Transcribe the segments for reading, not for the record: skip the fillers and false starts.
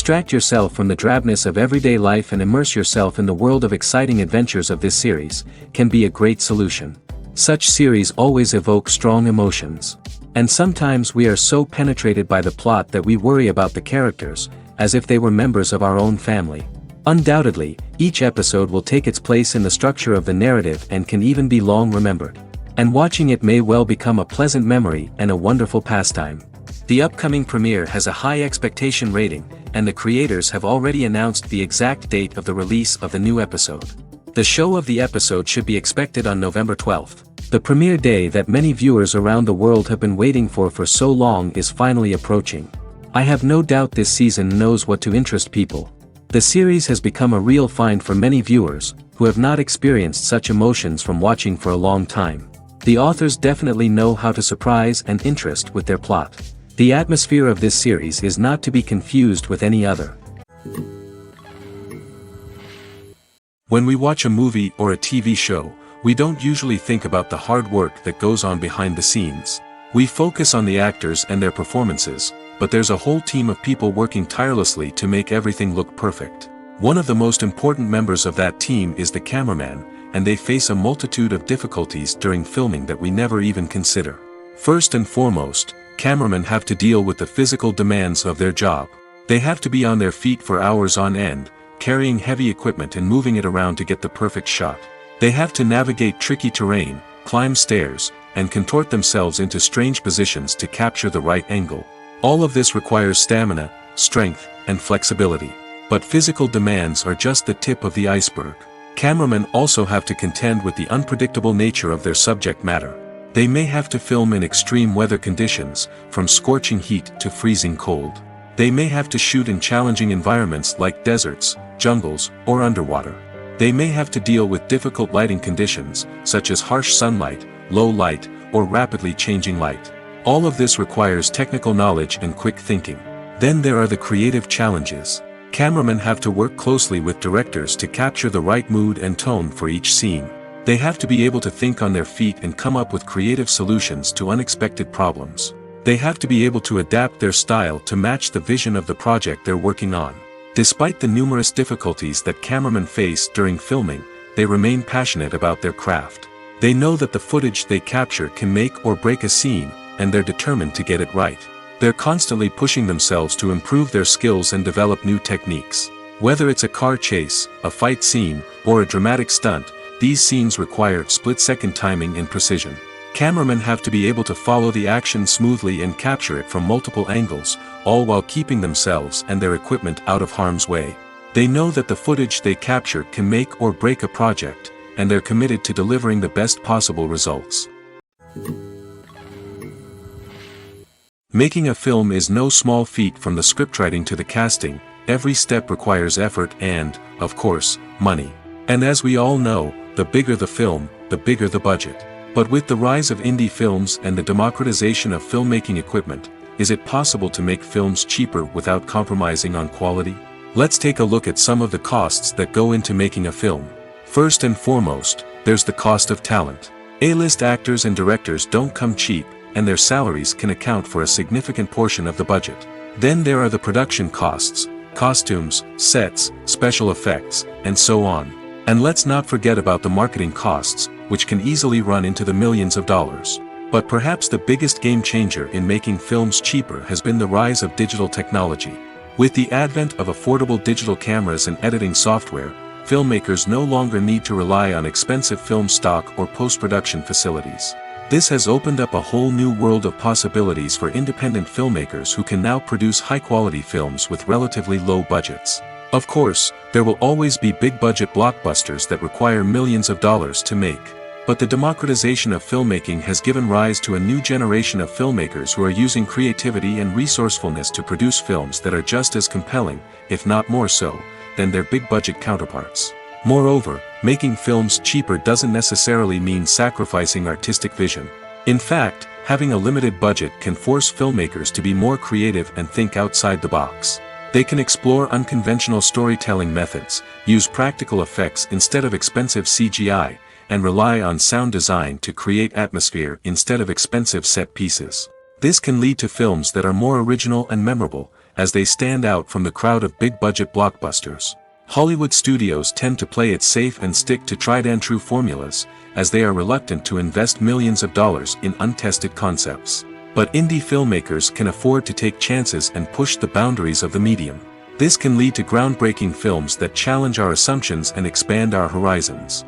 Distract yourself from the drabness of everyday life and immerse yourself in the world of exciting adventures of this series, can be a great solution. Such series always evoke strong emotions. And sometimes we are so penetrated by the plot that we worry about the characters, as if they were members of our own family. Undoubtedly, each episode will take its place in the structure of the narrative and can even be long remembered. And watching it may well become a pleasant memory and a wonderful pastime. The upcoming premiere has a high expectation rating, and the creators have already announced the exact date of the release of the new episode. The show of the episode should be expected on November 12th. The premiere day that many viewers around the world have been waiting for so long is finally approaching. I have no doubt this season knows what to interest people. The series has become a real find for many viewers, who have not experienced such emotions from watching for a long time. The authors definitely know how to surprise and interest with their plot. The atmosphere of this series is not to be confused with any other. When we watch a movie or a TV show, we don't usually think about the hard work that goes on behind the scenes. We focus on the actors and their performances, but there's a whole team of people working tirelessly to make everything look perfect. One of the most important members of that team is the cameraman, and they face a multitude of difficulties during filming that we never even consider. First and foremost, cameramen have to deal with the physical demands of their job. They have to be on their feet for hours on end, carrying heavy equipment and moving it around to get the perfect shot. They have to navigate tricky terrain, climb stairs, and contort themselves into strange positions to capture the right angle. All of this requires stamina, strength, and flexibility. But physical demands are just the tip of the iceberg. Cameramen also have to contend with the unpredictable nature of their subject matter. They may have to film in extreme weather conditions, from scorching heat to freezing cold. They may have to shoot in challenging environments like deserts, jungles, or underwater. They may have to deal with difficult lighting conditions, such as harsh sunlight, low light, or rapidly changing light. All of this requires technical knowledge and quick thinking. Then there are the creative challenges. Cameramen have to work closely with directors to capture the right mood and tone for each scene. They have to be able to think on their feet and come up with creative solutions to unexpected problems. They have to be able to adapt their style to match the vision of the project they're working on. Despite the numerous difficulties that cameramen face during filming, they remain passionate about their craft. They know that the footage they capture can make or break a scene, and they're determined to get it right. They're constantly pushing themselves to improve their skills and develop new techniques. Whether it's a car chase, a fight scene, or a dramatic stunt, these scenes require split-second timing and precision. Cameramen have to be able to follow the action smoothly and capture it from multiple angles, all while keeping themselves and their equipment out of harm's way. They know that the footage they capture can make or break a project, and they're committed to delivering the best possible results. Making a film is no small feat. From the scriptwriting to the casting, every step requires effort and, of course, money. And as we all know, the bigger the film, the bigger the budget. But with the rise of indie films and the democratization of filmmaking equipment, is it possible to make films cheaper without compromising on quality? Let's take a look at some of the costs that go into making a film. First and foremost, there's the cost of talent. A-list actors and directors don't come cheap, and their salaries can account for a significant portion of the budget. Then there are the production costs, costumes, sets, special effects, and so on. And let's not forget about the marketing costs, which can easily run into the millions of dollars. But perhaps the biggest game changer in making films cheaper has been the rise of digital technology. With the advent of affordable digital cameras and editing software, filmmakers no longer need to rely on expensive film stock or post-production facilities. This has opened up a whole new world of possibilities for independent filmmakers who can now produce high-quality films with relatively low budgets. Of course, there will always be big-budget blockbusters that require millions of dollars to make. But the democratization of filmmaking has given rise to a new generation of filmmakers who are using creativity and resourcefulness to produce films that are just as compelling, if not more so, than their big-budget counterparts. Moreover, making films cheaper doesn't necessarily mean sacrificing artistic vision. In fact, having a limited budget can force filmmakers to be more creative and think outside the box. They can explore unconventional storytelling methods, use practical effects instead of expensive CGI, and rely on sound design to create atmosphere instead of expensive set pieces. This can lead to films that are more original and memorable, as they stand out from the crowd of big-budget blockbusters. Hollywood studios tend to play it safe and stick to tried-and-true formulas, as they are reluctant to invest millions of dollars in untested concepts. But indie filmmakers can afford to take chances and push the boundaries of the medium. This can lead to groundbreaking films that challenge our assumptions and expand our horizons.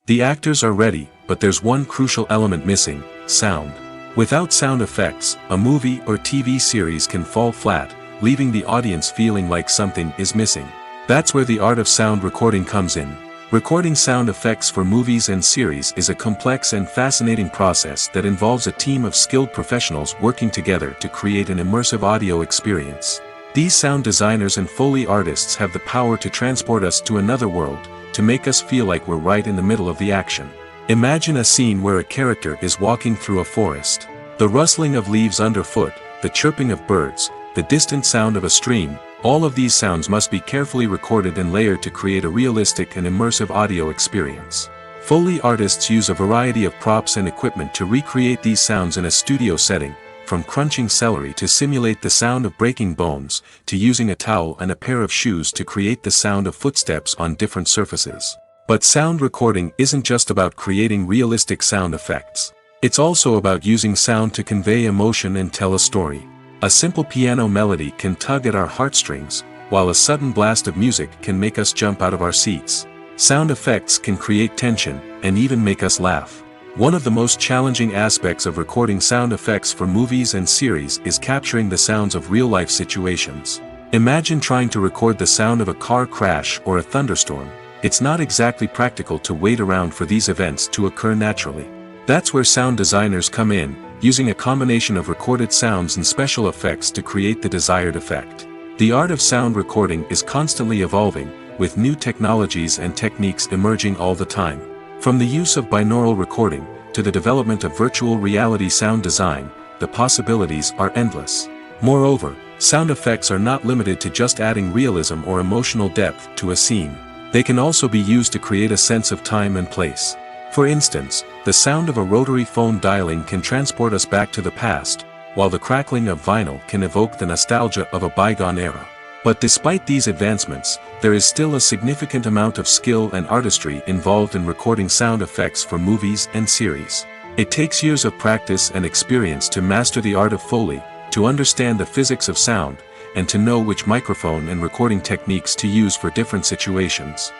The actors are ready, but there's one crucial element missing: sound. Without sound effects, a movie or TV series can fall flat, leaving the audience feeling like something is missing. That's where the art of sound recording comes in. Recording sound effects for movies and series is a complex and fascinating process that involves a team of skilled professionals working together to create an immersive audio experience. These sound designers and Foley artists have the power to transport us to another world, to make us feel like we're right in the middle of the action. Imagine a scene where a character is walking through a forest. The rustling of leaves underfoot, the chirping of birds, the distant sound of a stream, all of these sounds must be carefully recorded and layered to create a realistic and immersive audio experience. Foley artists use a variety of props and equipment to recreate these sounds in a studio setting, from crunching celery to simulate the sound of breaking bones, to using a towel and a pair of shoes to create the sound of footsteps on different surfaces. But sound recording isn't just about creating realistic sound effects. It's also about using sound to convey emotion and tell a story. A simple piano melody can tug at our heartstrings, while a sudden blast of music can make us jump out of our seats. Sound effects can create tension, and even make us laugh. One of the most challenging aspects of recording sound effects for movies and series is capturing the sounds of real-life situations. Imagine trying to record the sound of a car crash or a thunderstorm. It's not exactly practical to wait around for these events to occur naturally. That's where sound designers come in, using a combination of recorded sounds and special effects to create the desired effect. The art of sound recording is constantly evolving, with new technologies and techniques emerging all the time. From the use of binaural recording, to the development of virtual reality sound design, the possibilities are endless. Moreover, sound effects are not limited to just adding realism or emotional depth to a scene. They can also be used to create a sense of time and place. For instance, the sound of a rotary phone dialing can transport us back to the past, while the crackling of vinyl can evoke the nostalgia of a bygone era. But despite these advancements, there is still a significant amount of skill and artistry involved in recording sound effects for movies and series. It takes years of practice and experience to master the art of Foley, to understand the physics of sound, and to know which microphone and recording techniques to use for different situations.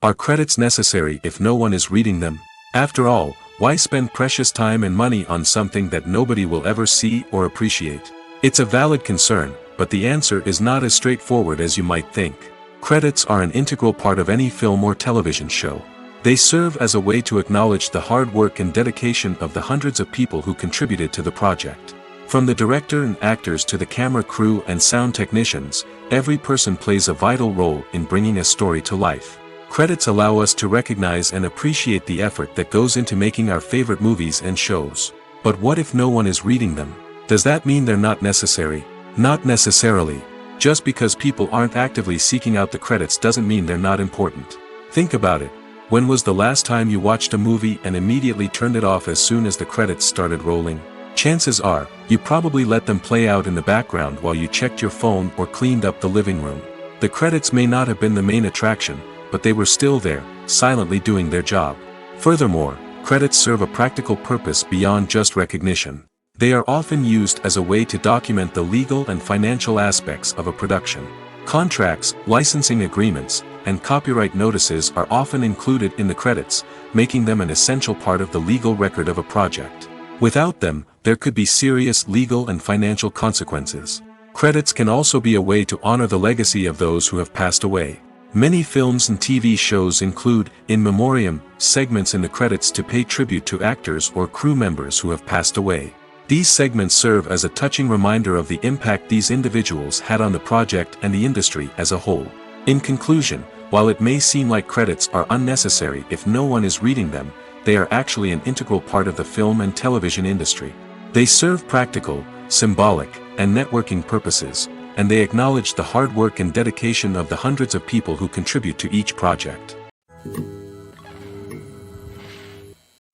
Are credits necessary if no one is reading them? After all, why spend precious time and money on something that nobody will ever see or appreciate? It's a valid concern, but the answer is not as straightforward as you might think. Credits are an integral part of any film or television show. They serve as a way to acknowledge the hard work and dedication of the hundreds of people who contributed to the project. From the director and actors to the camera crew and sound technicians, every person plays a vital role in bringing a story to life. Credits allow us to recognize and appreciate the effort that goes into making our favorite movies and shows. But what if no one is reading them? Does that mean they're not necessary? Not necessarily. Just because people aren't actively seeking out the credits doesn't mean they're not important. Think about it. When was the last time you watched a movie and immediately turned it off as soon as the credits started rolling? Chances are, you probably let them play out in the background while you checked your phone or cleaned up the living room. The credits may not have been the main attraction, but they were still there, silently doing their job. Furthermore, credits serve a practical purpose beyond just recognition. They are often used as a way to document the legal and financial aspects of a production. Contracts, licensing agreements, and copyright notices are often included in the credits, making them an essential part of the legal record of a project. Without them, there could be serious legal and financial consequences. Credits can also be a way to honor the legacy of those who have passed away. Many films and TV shows include, in memoriam, segments in the credits to pay tribute to actors or crew members who have passed away. These segments serve as a touching reminder of the impact these individuals had on the project and the industry as a whole. In conclusion, while it may seem like credits are unnecessary if no one is reading them, they are actually an integral part of the film and television industry. They serve practical, symbolic, and networking purposes, and they acknowledge the hard work and dedication of the hundreds of people who contribute to each project.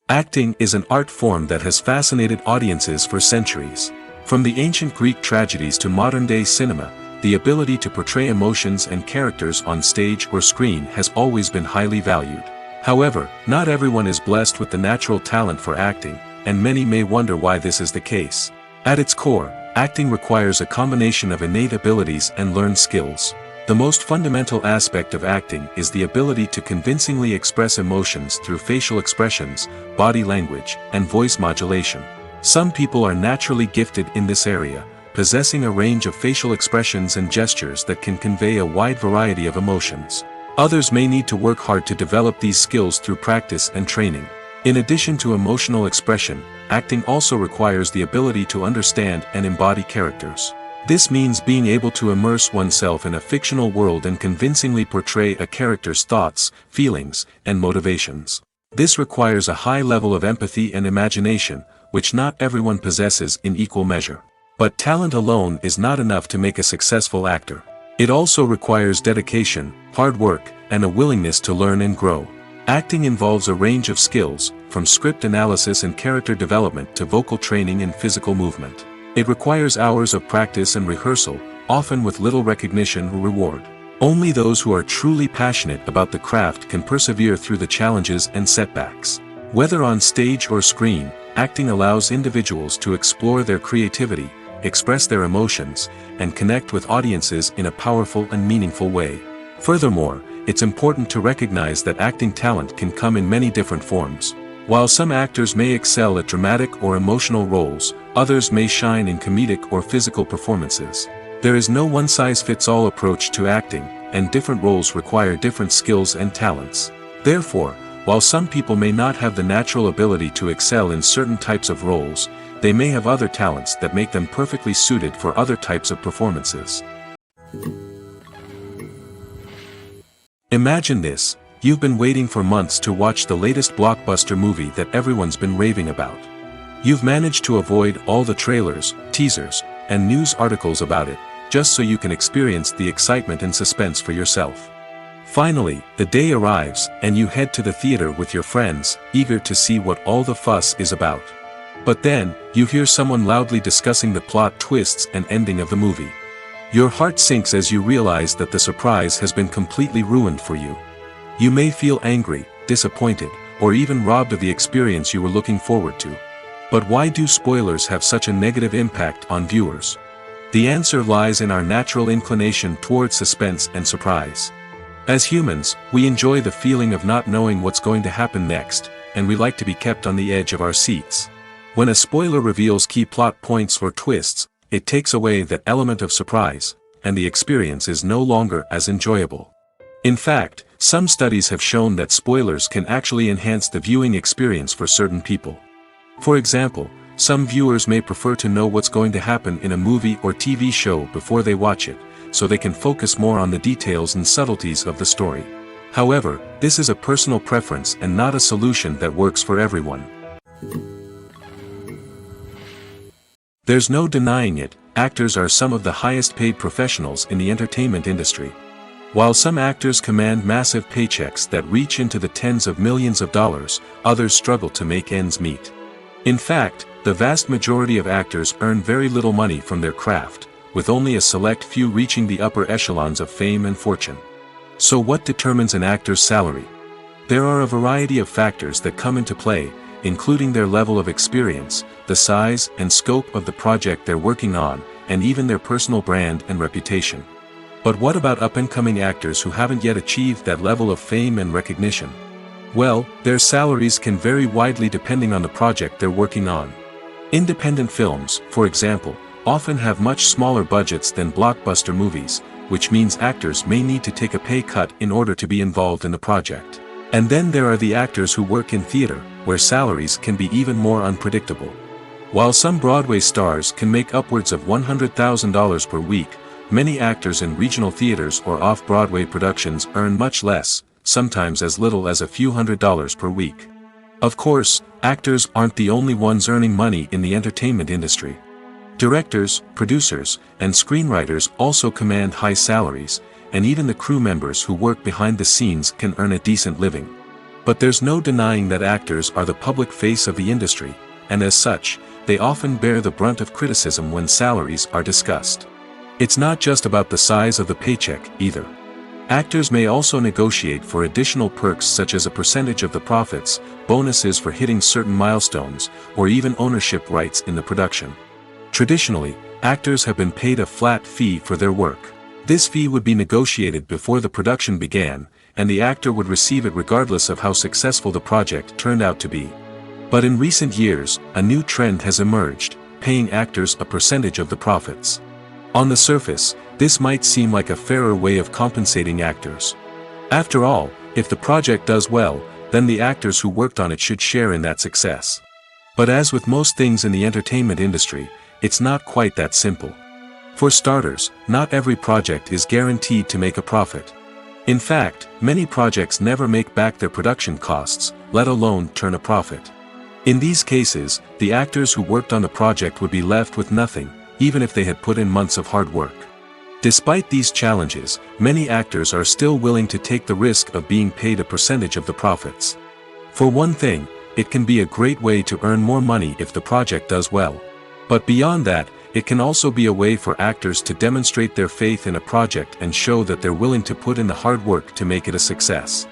Acting is an art form that has fascinated audiences for centuries. From the ancient Greek tragedies to modern-day cinema, the ability to portray emotions and characters on stage or screen has always been highly valued. However, not everyone is blessed with the natural talent for acting, and many may wonder why this is the case. At its core, acting requires a combination of innate abilities and learned skills. The most fundamental aspect of acting is the ability to convincingly express emotions through facial expressions, body language, and voice modulation. Some people are naturally gifted in this area, possessing a range of facial expressions and gestures that can convey a wide variety of emotions. Others may need to work hard to develop these skills through practice and training. In addition to emotional expression, acting also requires the ability to understand and embody characters. This means being able to immerse oneself in a fictional world and convincingly portray a character's thoughts, feelings, and motivations. This requires a high level of empathy and imagination, which not everyone possesses in equal measure. But talent alone is not enough to make a successful actor. It also requires dedication, hard work, and a willingness to learn and grow. Acting involves a range of skills, from script analysis and character development to vocal training and physical movement. It requires hours of practice and rehearsal, often with little recognition or reward. Only those who are truly passionate about the craft can persevere through the challenges and setbacks. Whether on stage or screen, acting allows individuals to explore their creativity, express their emotions, and connect with audiences in a powerful and meaningful way. Furthermore, it's important to recognize that acting talent can come in many different forms. While some actors may excel at dramatic or emotional roles, others may shine in comedic or physical performances. There is no one-size-fits-all approach to acting, and different roles require different skills and talents. Therefore, while some people may not have the natural ability to excel in certain types of roles, they may have other talents that make them perfectly suited for other types of performances. Imagine this: you've been waiting for months to watch the latest blockbuster movie that everyone's been raving about. You've managed to avoid all the trailers, teasers, and news articles about it, just so you can experience the excitement and suspense for yourself. Finally, the day arrives, and you head to the theater with your friends, eager to see what all the fuss is about. But then, you hear someone loudly discussing the plot twists and ending of the movie. Your heart sinks as you realize that the surprise has been completely ruined for you. You may feel angry, disappointed, or even robbed of the experience you were looking forward to. But why do spoilers have such a negative impact on viewers? The answer lies in our natural inclination towards suspense and surprise. As humans, we enjoy the feeling of not knowing what's going to happen next, and we like to be kept on the edge of our seats. When a spoiler reveals key plot points or twists, it takes away that element of surprise, and the experience is no longer as enjoyable. In fact, some studies have shown that spoilers can actually enhance the viewing experience for certain people. For example, some viewers may prefer to know what's going to happen in a movie or TV show before they watch it, so they can focus more on the details and subtleties of the story. However, this is a personal preference and not a solution that works for everyone. There's no denying it, actors are some of the highest paid professionals in the entertainment industry. While some actors command massive paychecks that reach into the tens of millions of dollars, others struggle to make ends meet. In fact, the vast majority of actors earn very little money from their craft, with only a select few reaching the upper echelons of fame and fortune. So what determines an actor's salary? There are a variety of factors that come into play, including their level of experience, the size and scope of the project they're working on, and even their personal brand and reputation. But what about up-and-coming actors who haven't yet achieved that level of fame and recognition? Well, their salaries can vary widely depending on the project they're working on. Independent films, for example, often have much smaller budgets than blockbuster movies, which means actors may need to take a pay cut in order to be involved in the project. And then there are the actors who work in theater, where salaries can be even more unpredictable. While some Broadway stars can make upwards of $100,000 per week, many actors in regional theaters or off-Broadway productions earn much less, sometimes as little as a few $100s per week. Of course, actors aren't the only ones earning money in the entertainment industry. Directors, producers, and screenwriters also command high salaries, and even the crew members who work behind the scenes can earn a decent living. But there's no denying that actors are the public face of the industry, and as such, they often bear the brunt of criticism when salaries are discussed. It's not just about the size of the paycheck, either. Actors may also negotiate for additional perks such as a percentage of the profits, bonuses for hitting certain milestones, or even ownership rights in the production. Traditionally, actors have been paid a flat fee for their work. This fee would be negotiated before the production began, and the actor would receive it regardless of how successful the project turned out to be. But in recent years, a new trend has emerged, paying actors a percentage of the profits. On the surface, this might seem like a fairer way of compensating actors. After all, if the project does well, then the actors who worked on it should share in that success. But as with most things in the entertainment industry, it's not quite that simple. For starters, not every project is guaranteed to make a profit. In fact, many projects never make back their production costs, let alone turn a profit. In these cases, the actors who worked on the project would be left with nothing, even if they had put in months of hard work. Despite these challenges, many actors are still willing to take the risk of being paid a percentage of the profits. For one thing, it can be a great way to earn more money if the project does well. But beyond that, it can also be a way for actors to demonstrate their faith in a project and show that they're willing to put in the hard work to make it a success.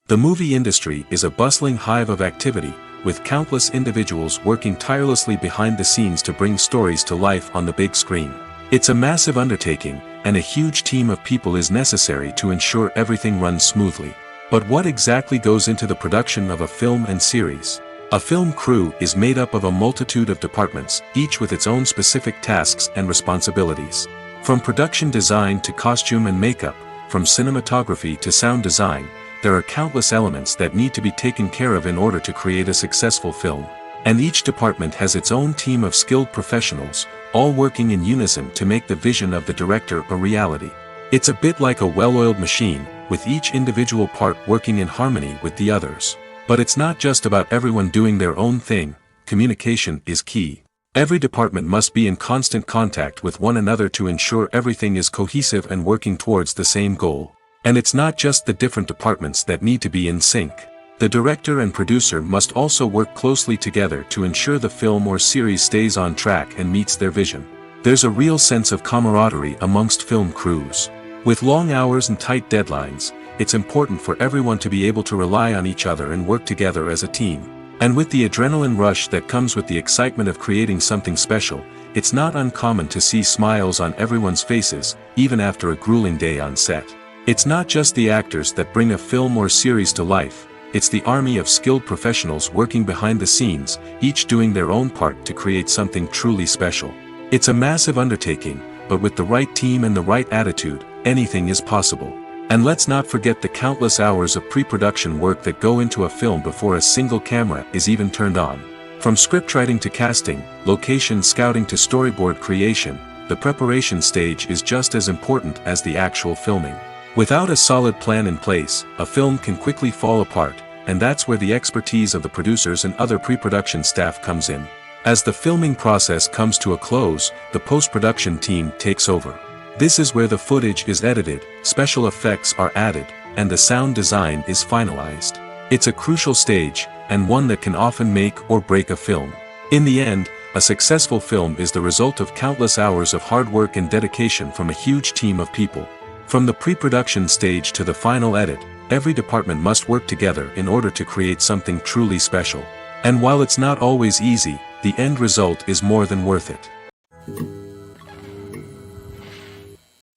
The movie industry is a bustling hive of activity, with countless individuals working tirelessly behind the scenes to bring stories to life on the big screen. It's a massive undertaking, and a huge team of people is necessary to ensure everything runs smoothly. But what exactly goes into the production of a film and series? A film crew is made up of a multitude of departments, each with its own specific tasks and responsibilities. From production design to costume and makeup, from cinematography to sound design, there are countless elements that need to be taken care of in order to create a successful film. And each department has its own team of skilled professionals, all working in unison to make the vision of the director a reality. It's a bit like a well-oiled machine, with each individual part working in harmony with the others. But it's not just about everyone doing their own thing, communication is key. Every department must be in constant contact with one another to ensure everything is cohesive and working towards the same goal. And it's not just the different departments that need to be in sync. The director and producer must also work closely together to ensure the film or series stays on track and meets their vision. There's a real sense of camaraderie amongst film crews. With long hours and tight deadlines, it's important for everyone to be able to rely on each other and work together as a team. And with the adrenaline rush that comes with the excitement of creating something special, it's not uncommon to see smiles on everyone's faces, even after a grueling day on set. It's not just the actors that bring a film or series to life, it's the army of skilled professionals working behind the scenes, each doing their own part to create something truly special. It's a massive undertaking, but with the right team and the right attitude, anything is possible. And let's not forget the countless hours of pre-production work that go into a film before a single camera is even turned on. From scriptwriting to casting, location scouting to storyboard creation, the preparation stage is just as important as the actual filming. Without a solid plan in place, a film can quickly fall apart, and that's where the expertise of the producers and other pre-production staff comes in. As the filming process comes to a close, the post-production team takes over. This is where the footage is edited, special effects are added, and the sound design is finalized. It's a crucial stage, and one that can often make or break a film. In the end, a successful film is the result of countless hours of hard work and dedication from a huge team of people. From the pre-production stage to the final edit, every department must work together in order to create something truly special. And while it's not always easy, the end result is more than worth it.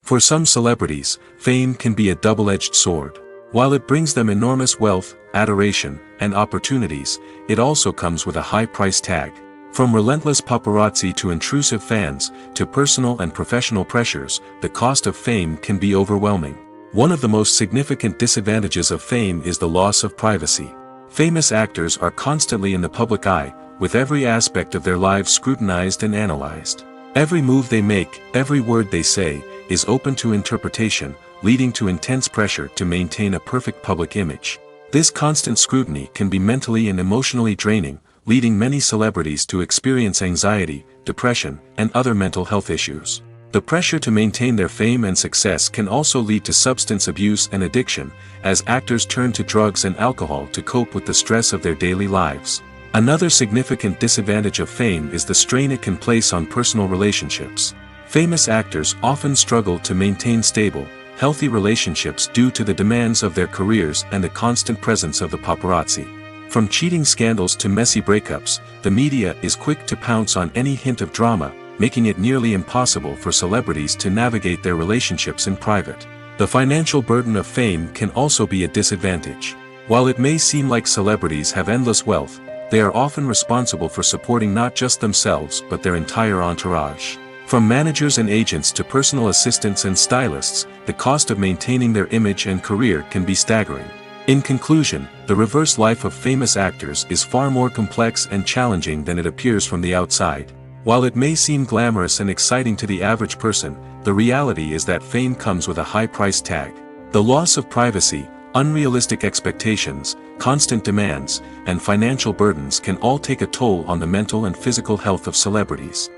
For some celebrities, fame can be a double-edged sword. While it brings them enormous wealth, adoration, and opportunities, it also comes with a high price tag. From relentless paparazzi to intrusive fans, to personal and professional pressures, the cost of fame can be overwhelming. One of the most significant disadvantages of fame is the loss of privacy. Famous actors are constantly in the public eye, with every aspect of their lives scrutinized and analyzed. Every move they make, every word they say, is open to interpretation, leading to intense pressure to maintain a perfect public image. This constant scrutiny can be mentally and emotionally draining, leading many celebrities to experience anxiety, depression, and other mental health issues. The pressure to maintain their fame and success can also lead to substance abuse and addiction, as actors turn to drugs and alcohol to cope with the stress of their daily lives. Another significant disadvantage of fame is the strain it can place on personal relationships. Famous actors often struggle to maintain stable, healthy relationships due to the demands of their careers and the constant presence of the paparazzi. From cheating scandals to messy breakups, the media is quick to pounce on any hint of drama, making it nearly impossible for celebrities to navigate their relationships in private. The financial burden of fame can also be a disadvantage. While it may seem like celebrities have endless wealth, they are often responsible for supporting not just themselves but their entire entourage. From managers and agents to personal assistants and stylists, the cost of maintaining their image and career can be staggering. In conclusion, the reverse life of famous actors is far more complex and challenging than it appears from the outside. While it may seem glamorous and exciting to the average person, the reality is that fame comes with a high price tag. The loss of privacy, unrealistic expectations, constant demands, and financial burdens can all take a toll on the mental and physical health of celebrities.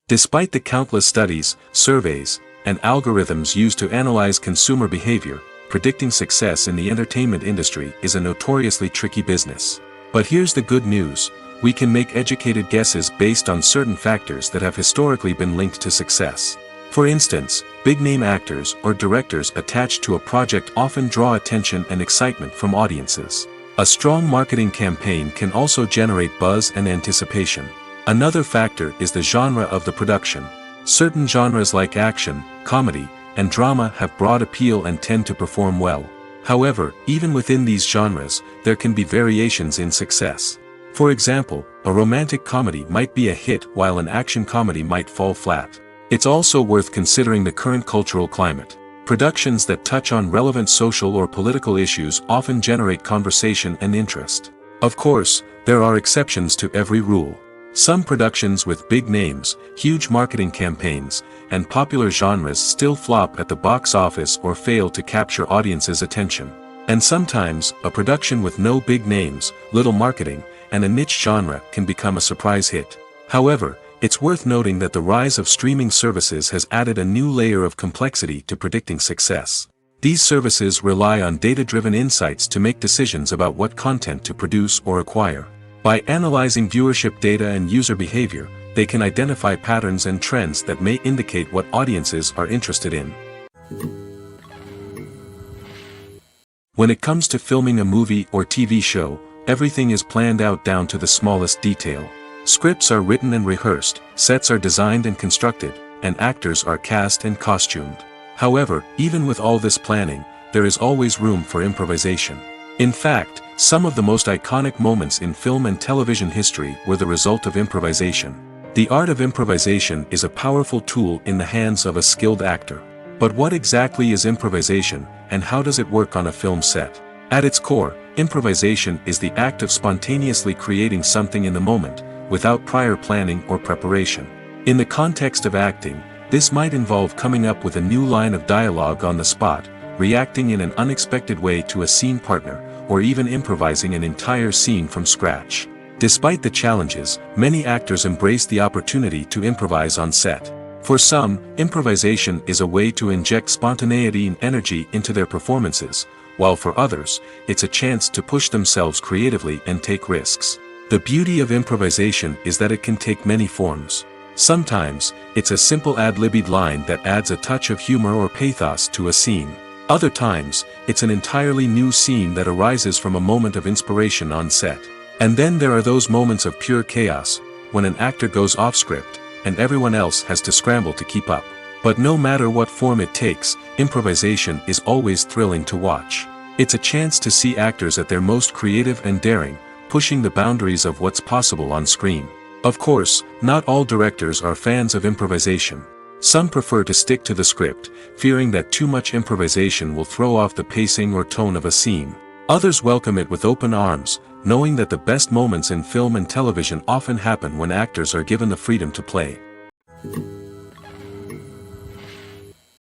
Despite the countless studies, surveys, and algorithms used to analyze consumer behavior, predicting success in the entertainment industry is a notoriously tricky business. But here's the good news: we can make educated guesses based on certain factors that have historically been linked to success. For instance, big-name actors or directors attached to a project often draw attention and excitement from audiences. A strong marketing campaign can also generate buzz and anticipation. Another factor is the genre of the production. Certain genres like action, comedy, and drama have broad appeal and tend to perform well. However, even within these genres, there can be variations in success. For example, a romantic comedy might be a hit while an action comedy might fall flat. It's also worth considering the current cultural climate. Productions that touch on relevant social or political issues often generate conversation and interest. Of course, there are exceptions to every rule. Some productions with big names, huge marketing campaigns, and popular genres still flop at the box office or fail to capture audiences' attention. And sometimes, a production with no big names, little marketing, and a niche genre can become a surprise hit. However, it's worth noting that the rise of streaming services has added a new layer of complexity to predicting success. These services rely on data-driven insights to make decisions about what content to produce or acquire. By analyzing viewership data and user behavior, they can identify patterns and trends that may indicate what audiences are interested in. When it comes to filming a movie or TV show, everything is planned out down to the smallest detail. Scripts are written and rehearsed, sets are designed and constructed, and actors are cast and costumed. However, even with all this planning, there is always room for improvisation. In fact, some of the most iconic moments in film and television history were the result of improvisation. The art of improvisation is a powerful tool in the hands of a skilled actor. But what exactly is improvisation, and how does it work on a film set? At its core, improvisation is the act of spontaneously creating something in the moment, without prior planning or preparation. In the context of acting, this might involve coming up with a new line of dialogue on the spot, reacting in an unexpected way to a scene partner, or even improvising an entire scene from scratch. Despite the challenges, many actors embrace the opportunity to improvise on set. For some, improvisation is a way to inject spontaneity and energy into their performances, while for others, it's a chance to push themselves creatively and take risks. The beauty of improvisation is that it can take many forms. Sometimes, it's a simple ad-libbed line that adds a touch of humor or pathos to a scene. Other times, it's an entirely new scene that arises from a moment of inspiration on set. And then there are those moments of pure chaos, when an actor goes off script, and everyone else has to scramble to keep up. But no matter what form it takes, improvisation is always thrilling to watch. It's a chance to see actors at their most creative and daring, pushing the boundaries of what's possible on screen. Of course, not all directors are fans of improvisation. Some prefer to stick to the script, fearing that too much improvisation will throw off the pacing or tone of a scene. Others welcome it with open arms, knowing that the best moments in film and television often happen when actors are given the freedom to play.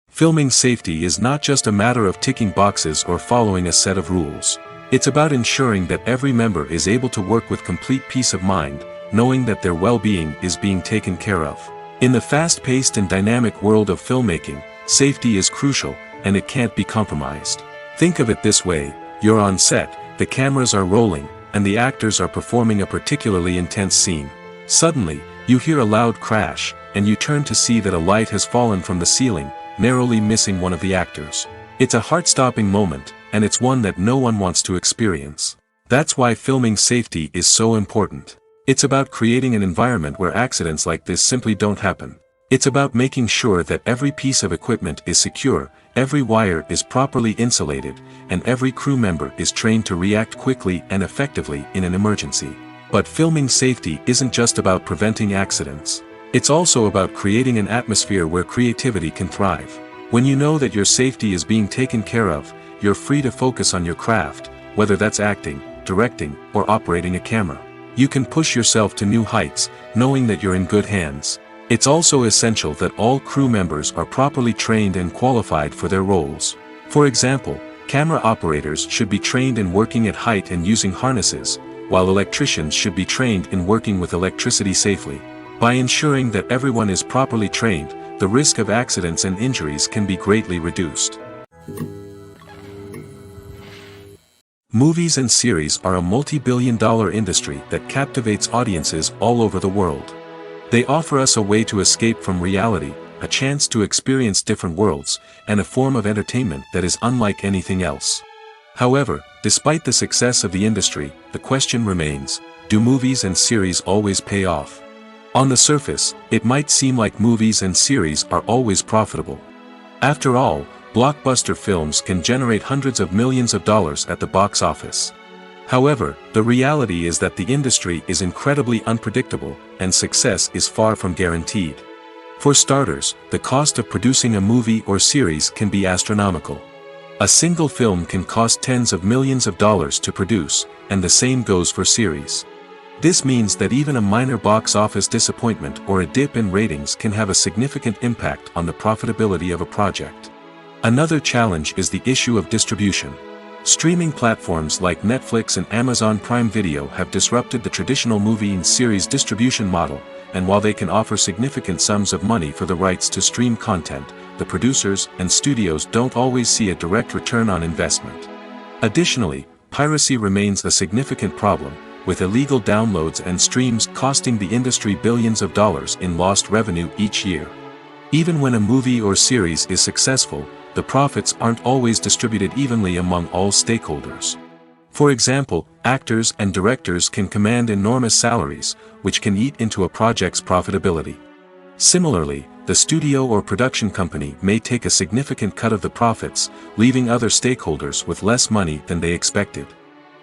Filming safety is not just a matter of ticking boxes or following a set of rules. It's about ensuring that every member is able to work with complete peace of mind, knowing that their well-being is being taken care of. In the fast-paced and dynamic world of filmmaking, safety is crucial, and it can't be compromised. Think of it this way: you're on set, the cameras are rolling, and the actors are performing a particularly intense scene. Suddenly, you hear a loud crash, and you turn to see that a light has fallen from the ceiling, narrowly missing one of the actors. It's a heart-stopping moment, and it's one that no one wants to experience. That's why filming safety is so important. It's about creating an environment where accidents like this simply don't happen. It's about making sure that every piece of equipment is secure, every wire is properly insulated, and every crew member is trained to react quickly and effectively in an emergency. But filming safety isn't just about preventing accidents. It's also about creating an atmosphere where creativity can thrive. When you know that your safety is being taken care of, you're free to focus on your craft, whether that's acting, directing, or operating a camera. You can push yourself to new heights, knowing that you're in good hands. It's also essential that all crew members are properly trained and qualified for their roles. For example, camera operators should be trained in working at height and using harnesses, while electricians should be trained in working with electricity safely. By ensuring that everyone is properly trained, the risk of accidents and injuries can be greatly reduced. Movies and series are a multi-billion-dollar industry that captivates audiences all over the world. They offer us a way to escape from reality, a chance to experience different worlds, and a form of entertainment that is unlike anything else. However, despite the success of the industry, the question remains: do movies and series always pay off? On the surface, it might seem like movies and series are always profitable. After all, blockbuster films can generate hundreds of millions of dollars at the box office. However, the reality is that the industry is incredibly unpredictable, and success is far from guaranteed. For starters, the cost of producing a movie or series can be astronomical. A single film can cost tens of millions of dollars to produce, and the same goes for series. This means that even a minor box office disappointment or a dip in ratings can have a significant impact on the profitability of a project. Another challenge is the issue of distribution. Streaming platforms like Netflix and Amazon Prime Video have disrupted the traditional movie and series distribution model, and while they can offer significant sums of money for the rights to stream content, the producers and studios don't always see a direct return on investment. Additionally, piracy remains a significant problem, with illegal downloads and streams costing the industry billions of dollars in lost revenue each year. Even when a movie or series is successful, the profits aren't always distributed evenly among all stakeholders. For example, actors and directors can command enormous salaries, which can eat into a project's profitability. Similarly, the studio or production company may take a significant cut of the profits, leaving other stakeholders with less money than they expected.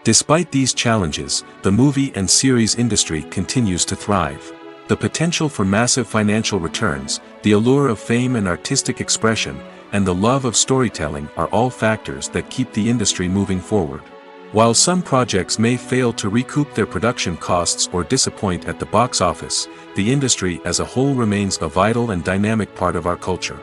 Despite these challenges, the movie and series industry continues to thrive. The potential for massive financial returns, the allure of fame and artistic expression, and the love of storytelling are all factors that keep the industry moving forward. While some projects may fail to recoup their production costs or disappoint at the box office, the industry as a whole remains a vital and dynamic part of our culture.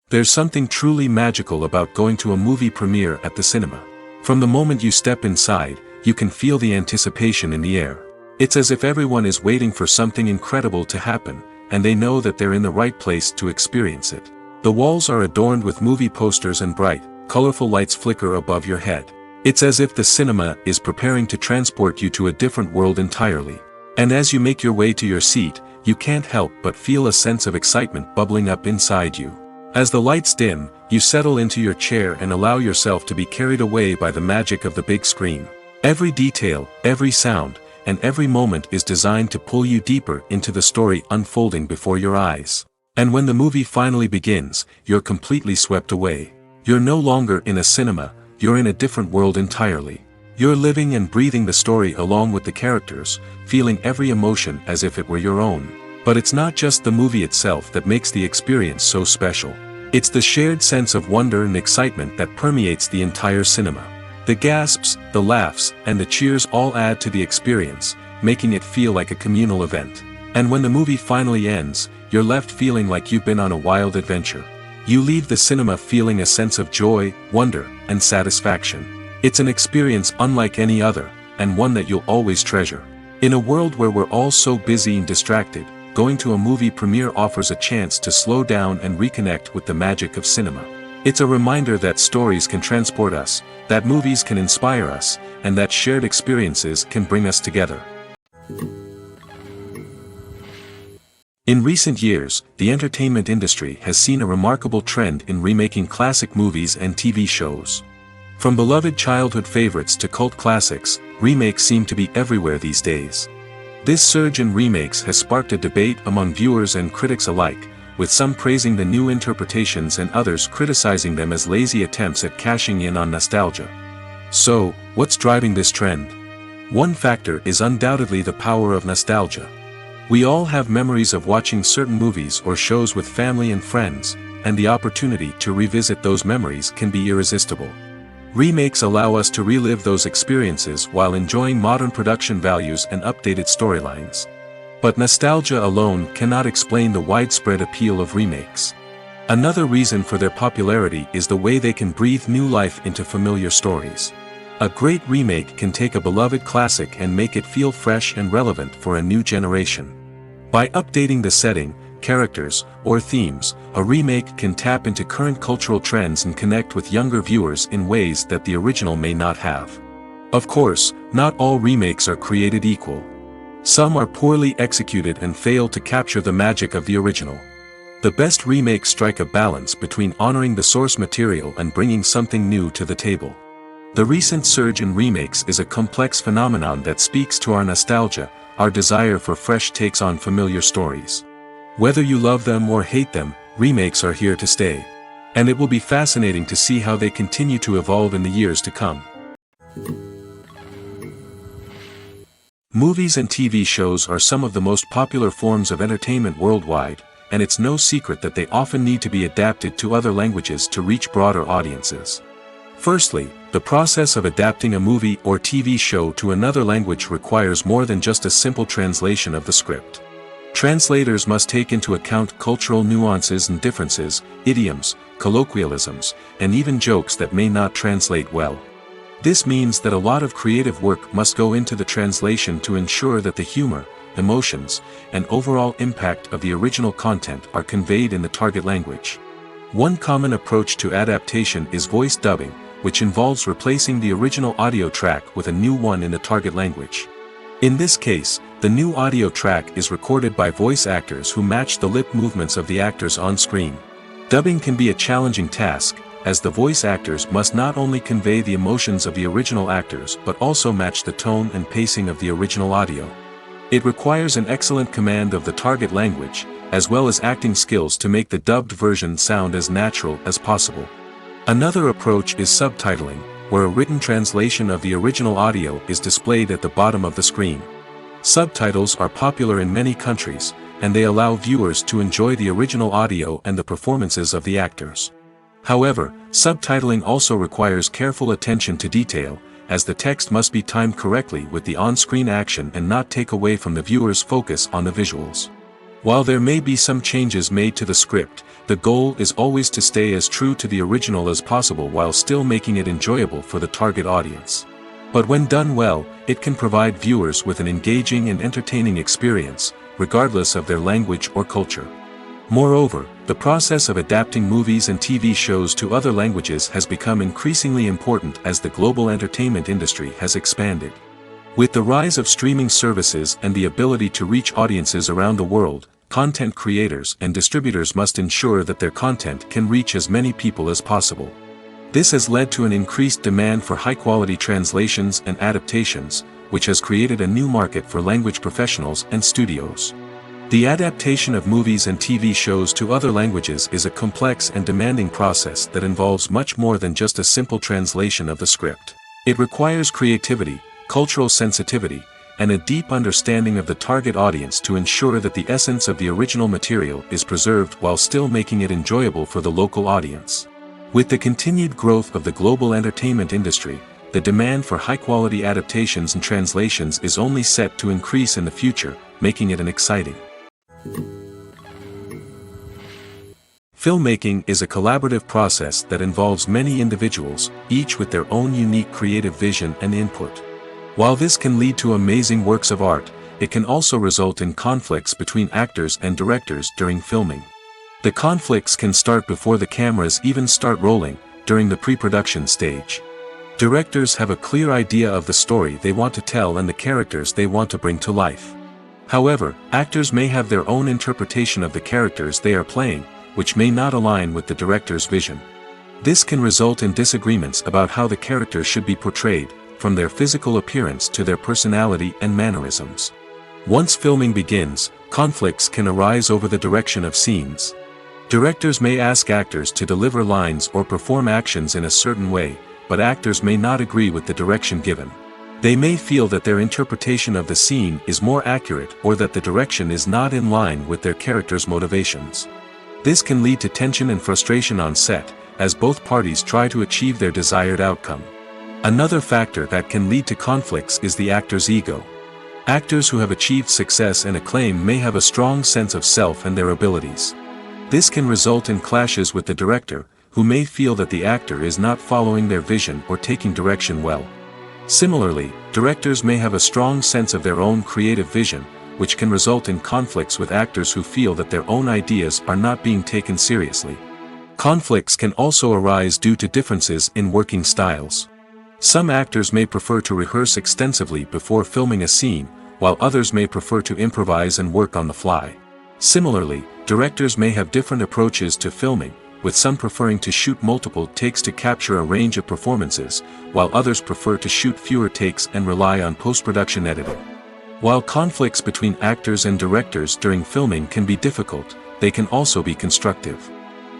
There's something truly magical about going to a movie premiere at the cinema. From the moment you step inside, you can feel the anticipation in the air. It's as if everyone is waiting for something incredible to happen, and they know that they're in the right place to experience it. The walls are adorned with movie posters and bright, colorful lights flicker above your head. It's as if the cinema is preparing to transport you to a different world entirely. And as you make your way to your seat, you can't help but feel a sense of excitement bubbling up inside you. As the lights dim, you settle into your chair and allow yourself to be carried away by the magic of the big screen. Every detail, every sound, and every moment is designed to pull you deeper into the story unfolding before your eyes. And when the movie finally begins, you're completely swept away. You're no longer in a cinema, you're in a different world entirely. You're living and breathing the story along with the characters, feeling every emotion as if it were your own. But it's not just the movie itself that makes the experience so special. It's the shared sense of wonder and excitement that permeates the entire cinema. The gasps, the laughs, and the cheers all add to the experience, making it feel like a communal event. And when the movie finally ends, you're left feeling like you've been on a wild adventure. You leave the cinema feeling a sense of joy, wonder, and satisfaction. It's an experience unlike any other, and one that you'll always treasure. In a world where we're all so busy and distracted, going to a movie premiere offers a chance to slow down and reconnect with the magic of cinema. It's a reminder that stories can transport us, that movies can inspire us, and that shared experiences can bring us together. In recent years, the entertainment industry has seen a remarkable trend in remaking classic movies and TV shows. From beloved childhood favorites to cult classics, remakes seem to be everywhere these days. This surge in remakes has sparked a debate among viewers and critics alike, with some praising the new interpretations and others criticizing them as lazy attempts at cashing in on nostalgia. So, what's driving this trend? One factor is undoubtedly the power of nostalgia. We all have memories of watching certain movies or shows with family and friends, and the opportunity to revisit those memories can be irresistible. Remakes allow us to relive those experiences while enjoying modern production values and updated storylines. But nostalgia alone cannot explain the widespread appeal of remakes. Another reason for their popularity is the way they can breathe new life into familiar stories. A great remake can take a beloved classic and make it feel fresh and relevant for a new generation. By updating the setting, characters, or themes, a remake can tap into current cultural trends and connect with younger viewers in ways that the original may not have. Of course, not all remakes are created equal. Some are poorly executed and fail to capture the magic of the original. The best remakes strike a balance between honoring the source material and bringing something new to the table. The recent surge in remakes is a complex phenomenon that speaks to our nostalgia, our desire for fresh takes on familiar stories. Whether you love them or hate them, remakes are here to stay. And it will be fascinating to see how they continue to evolve in the years to come. Movies and TV shows are some of the most popular forms of entertainment worldwide, and it's no secret that they often need to be adapted to other languages to reach broader audiences. Firstly, the process of adapting a movie or TV show to another language requires more than just a simple translation of the script. Translators must take into account cultural nuances and differences, idioms, colloquialisms, and even jokes that may not translate well. This means that a lot of creative work must go into the translation to ensure that the humor, emotions, and overall impact of the original content are conveyed in the target language. One common approach to adaptation is voice dubbing, which involves replacing the original audio track with a new one in the target language. In this case, the new audio track is recorded by voice actors who match the lip movements of the actors on screen. Dubbing can be a challenging task, as the voice actors must not only convey the emotions of the original actors but also match the tone and pacing of the original audio. It requires an excellent command of the target language, as well as acting skills to make the dubbed version sound as natural as possible. Another approach is subtitling, where a written translation of the original audio is displayed at the bottom of the screen. Subtitles are popular in many countries, and they allow viewers to enjoy the original audio and the performances of the actors. However, subtitling also requires careful attention to detail, as the text must be timed correctly with the on-screen action and not take away from the viewer's focus on the visuals. While there may be some changes made to the script, the goal is always to stay as true to the original as possible while still making it enjoyable for the target audience. But when done well, it can provide viewers with an engaging and entertaining experience, regardless of their language or culture. Moreover, the process of adapting movies and TV shows to other languages has become increasingly important as the global entertainment industry has expanded. With the rise of streaming services and the ability to reach audiences around the world, content creators and distributors must ensure that their content can reach as many people as possible. This has led to an increased demand for high-quality translations and adaptations, which has created a new market for language professionals and studios. The adaptation of movies and TV shows to other languages is a complex and demanding process that involves much more than just a simple translation of the script. It requires creativity, cultural sensitivity, and a deep understanding of the target audience to ensure that the essence of the original material is preserved while still making it enjoyable for the local audience. With the continued growth of the global entertainment industry, the demand for high-quality adaptations and translations is only set to increase in the future, making it an exciting. Filmmaking is a collaborative process that involves many individuals, each with their own unique creative vision and input. While this can lead to amazing works of art, it can also result in conflicts between actors and directors during filming. The conflicts can start before the cameras even start rolling, during the pre-production stage. Directors have a clear idea of the story they want to tell and the characters they want to bring to life. However, actors may have their own interpretation of the characters they are playing, which may not align with the director's vision. This can result in disagreements about how the characters should be portrayed, from their physical appearance to their personality and mannerisms. Once filming begins, conflicts can arise over the direction of scenes. Directors may ask actors to deliver lines or perform actions in a certain way, but actors may not agree with the direction given. They may feel that their interpretation of the scene is more accurate or that the direction is not in line with their character's motivations. This can lead to tension and frustration on set, as both parties try to achieve their desired outcome. Another factor that can lead to conflicts is the actor's ego. Actors who have achieved success and acclaim may have a strong sense of self and their abilities. This can result in clashes with the director, who may feel that the actor is not following their vision or taking direction well. Similarly, directors may have a strong sense of their own creative vision, which can result in conflicts with actors who feel that their own ideas are not being taken seriously. Conflicts can also arise due to differences in working styles. Some actors may prefer to rehearse extensively before filming a scene, while others may prefer to improvise and work on the fly. Similarly, directors may have different approaches to filming, with some preferring to shoot multiple takes to capture a range of performances, while others prefer to shoot fewer takes and rely on post-production editing. While conflicts between actors and directors during filming can be difficult, they can also be constructive.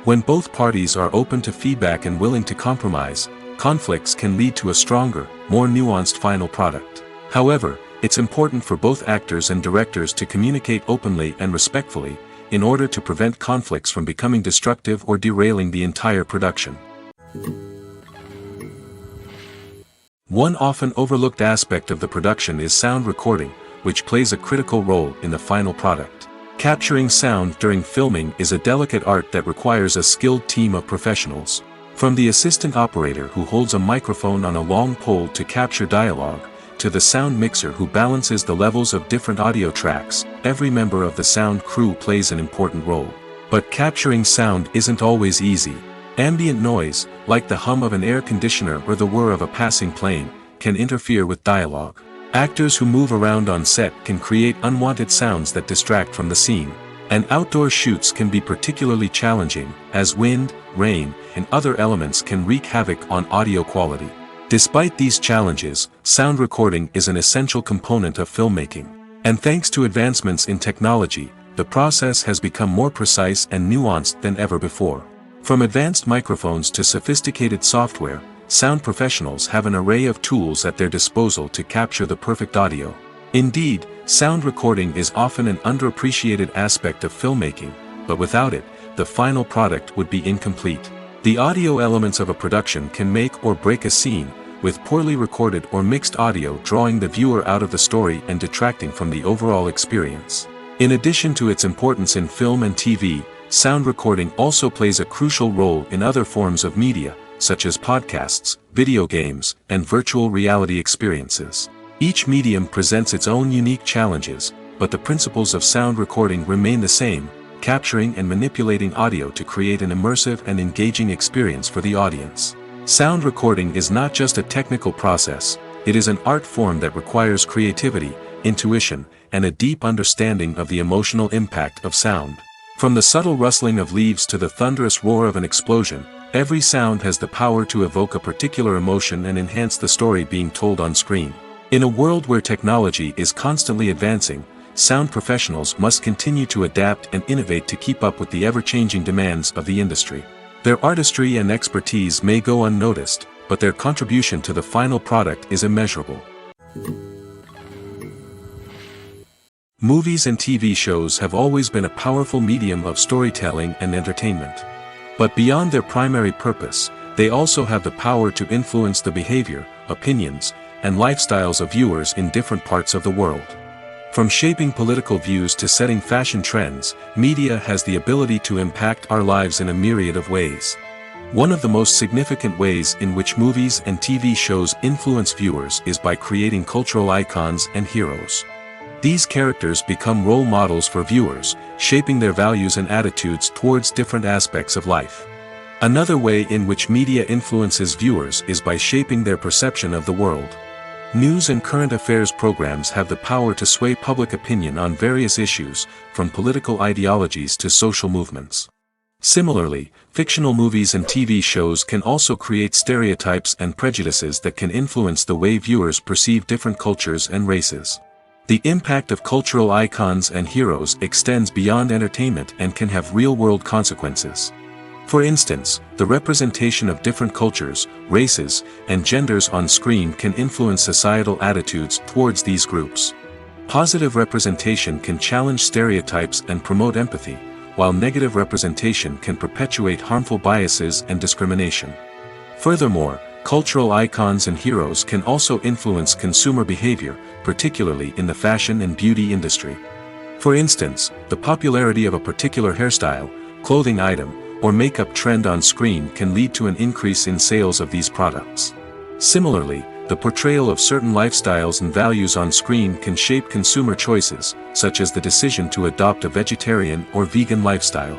When both parties are open to feedback and willing to compromise, conflicts can lead to a stronger, more nuanced final product. However, it's important for both actors and directors to communicate openly and respectfully, in order to prevent conflicts from becoming destructive or derailing the entire production. One often overlooked aspect of the production is sound recording, which plays a critical role in the final product. Capturing sound during filming is a delicate art that requires a skilled team of professionals. From the assistant operator who holds a microphone on a long pole to capture dialogue, to the sound mixer who balances the levels of different audio tracks, every member of the sound crew plays an important role. But capturing sound isn't always easy. Ambient noise, like the hum of an air conditioner or the whir of a passing plane, can interfere with dialogue. Actors who move around on set can create unwanted sounds that distract from the scene. And outdoor shoots can be particularly challenging, as wind, rain, and other elements can wreak havoc on audio quality. Despite these challenges, sound recording is an essential component of filmmaking. And thanks to advancements in technology, the process has become more precise and nuanced than ever before. From advanced microphones to sophisticated software, sound professionals have an array of tools at their disposal to capture the perfect audio. Indeed, sound recording is often an underappreciated aspect of filmmaking, but without it, the final product would be incomplete. The audio elements of a production can make or break a scene, with poorly recorded or mixed audio drawing the viewer out of the story and detracting from the overall experience. In addition to its importance in film and TV, sound recording also plays a crucial role in other forms of media, such as podcasts, video games, and virtual reality experiences. Each medium presents its own unique challenges, but the principles of sound recording remain the same, capturing and manipulating audio to create an immersive and engaging experience for the audience. Sound recording is not just a technical process, it is an art form that requires creativity, intuition, and a deep understanding of the emotional impact of sound. From the subtle rustling of leaves to the thunderous roar of an explosion, every sound has the power to evoke a particular emotion and enhance the story being told on screen. In a world where technology is constantly advancing, sound professionals must continue to adapt and innovate to keep up with the ever-changing demands of the industry. Their artistry and expertise may go unnoticed, but their contribution to the final product is immeasurable. Movies and TV shows have always been a powerful medium of storytelling and entertainment. But beyond their primary purpose, they also have the power to influence the behavior, opinions, and lifestyles of viewers in different parts of the world. From shaping political views to setting fashion trends, media has the ability to impact our lives in a myriad of ways. One of the most significant ways in which movies and TV shows influence viewers is by creating cultural icons and heroes. These characters become role models for viewers, shaping their values and attitudes towards different aspects of life. Another way in which media influences viewers is by shaping their perception of the world. News and current affairs programs have the power to sway public opinion on various issues, from political ideologies to social movements. Similarly, fictional movies and TV shows can also create stereotypes and prejudices that can influence the way viewers perceive different cultures and races. The impact of cultural icons and heroes extends beyond entertainment and can have real-world consequences. For instance, the representation of different cultures, races, and genders on screen can influence societal attitudes towards these groups. Positive representation can challenge stereotypes and promote empathy, while negative representation can perpetuate harmful biases and discrimination. Furthermore, cultural icons and heroes can also influence consumer behavior, particularly in the fashion and beauty industry. For instance, the popularity of a particular hairstyle, clothing item, or makeup trend on screen can lead to an increase in sales of these products. Similarly, the portrayal of certain lifestyles and values on screen can shape consumer choices, such as the decision to adopt a vegetarian or vegan lifestyle.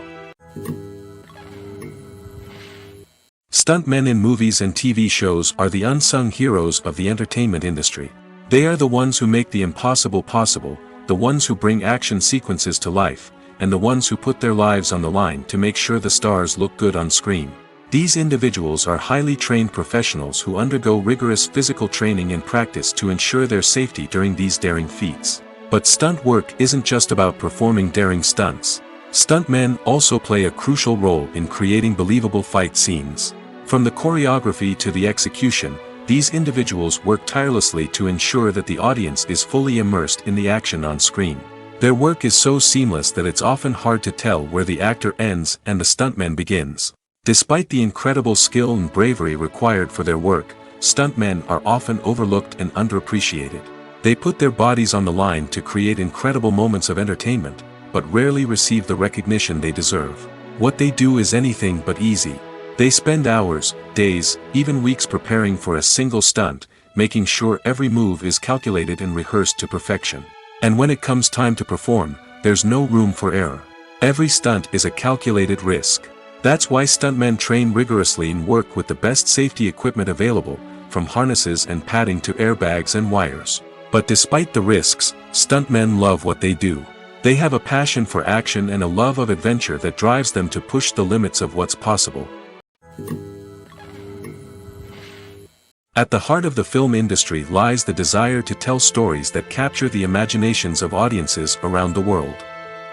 Stuntmen in movies and TV shows are the unsung heroes of the entertainment industry. They are the ones who make the impossible possible, the ones who bring action sequences to life, and the ones who put their lives on the line to make sure the stars look good on screen. These individuals are highly trained professionals who undergo rigorous physical training and practice to ensure their safety during these daring feats. But stunt work isn't just about performing daring stunts. Stuntmen also play a crucial role in creating believable fight scenes. From the choreography to the execution, these individuals work tirelessly to ensure that the audience is fully immersed in the action on screen. Their work is so seamless that it's often hard to tell where the actor ends and the stuntman begins. Despite the incredible skill and bravery required for their work, stuntmen are often overlooked and underappreciated. They put their bodies on the line to create incredible moments of entertainment, but rarely receive the recognition they deserve. What they do is anything but easy. They spend hours, days, even weeks preparing for a single stunt, making sure every move is calculated and rehearsed to perfection. And when it comes time to perform, there's no room for error. Every stunt is a calculated risk. That's why stuntmen train rigorously and work with the best safety equipment available, from harnesses and padding to airbags and wires. But despite the risks, stuntmen love what they do. They have a passion for action and a love of adventure that drives them to push the limits of what's possible. At the heart of the film industry lies the desire to tell stories that capture the imaginations of audiences around the world.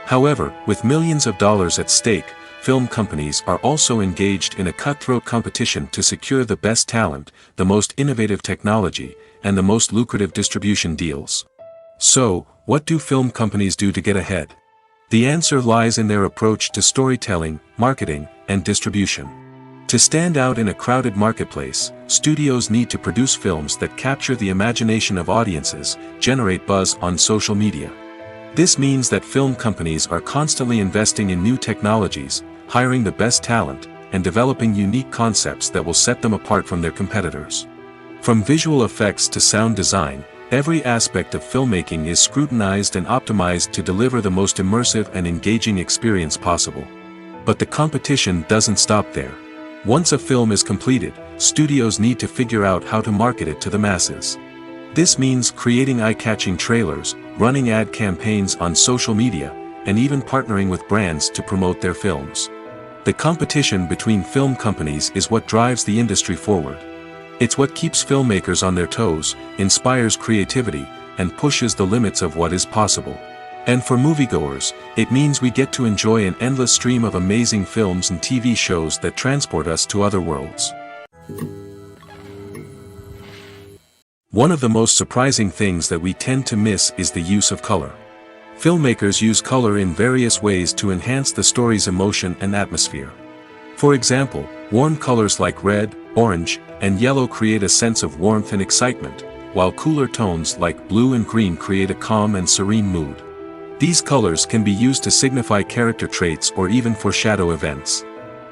However, with millions of dollars at stake, film companies are also engaged in a cutthroat competition to secure the best talent, the most innovative technology, and the most lucrative distribution deals. So, what do film companies do to get ahead? The answer lies in their approach to storytelling, marketing, and distribution. To stand out in a crowded marketplace, studios need to produce films that capture the imagination of audiences, generate buzz on social media. This means that film companies are constantly investing in new technologies, hiring the best talent, and developing unique concepts that will set them apart from their competitors. From visual effects to sound design, every aspect of filmmaking is scrutinized and optimized to deliver the most immersive and engaging experience possible. But the competition doesn't stop there. Once a film is completed, studios need to figure out how to market it to the masses. This means creating eye-catching trailers, running ad campaigns on social media, and even partnering with brands to promote their films. The competition between film companies is what drives the industry forward. It's what keeps filmmakers on their toes, inspires creativity, and pushes the limits of what is possible. And for moviegoers, it means we get to enjoy an endless stream of amazing films and TV shows that transport us to other worlds. One of the most surprising things that we tend to miss is the use of color. Filmmakers use color in various ways to enhance the story's emotion and atmosphere. For example, warm colors like red, orange, and yellow create a sense of warmth and excitement, while cooler tones like blue and green create a calm and serene mood. These colors can be used to signify character traits or even foreshadow events.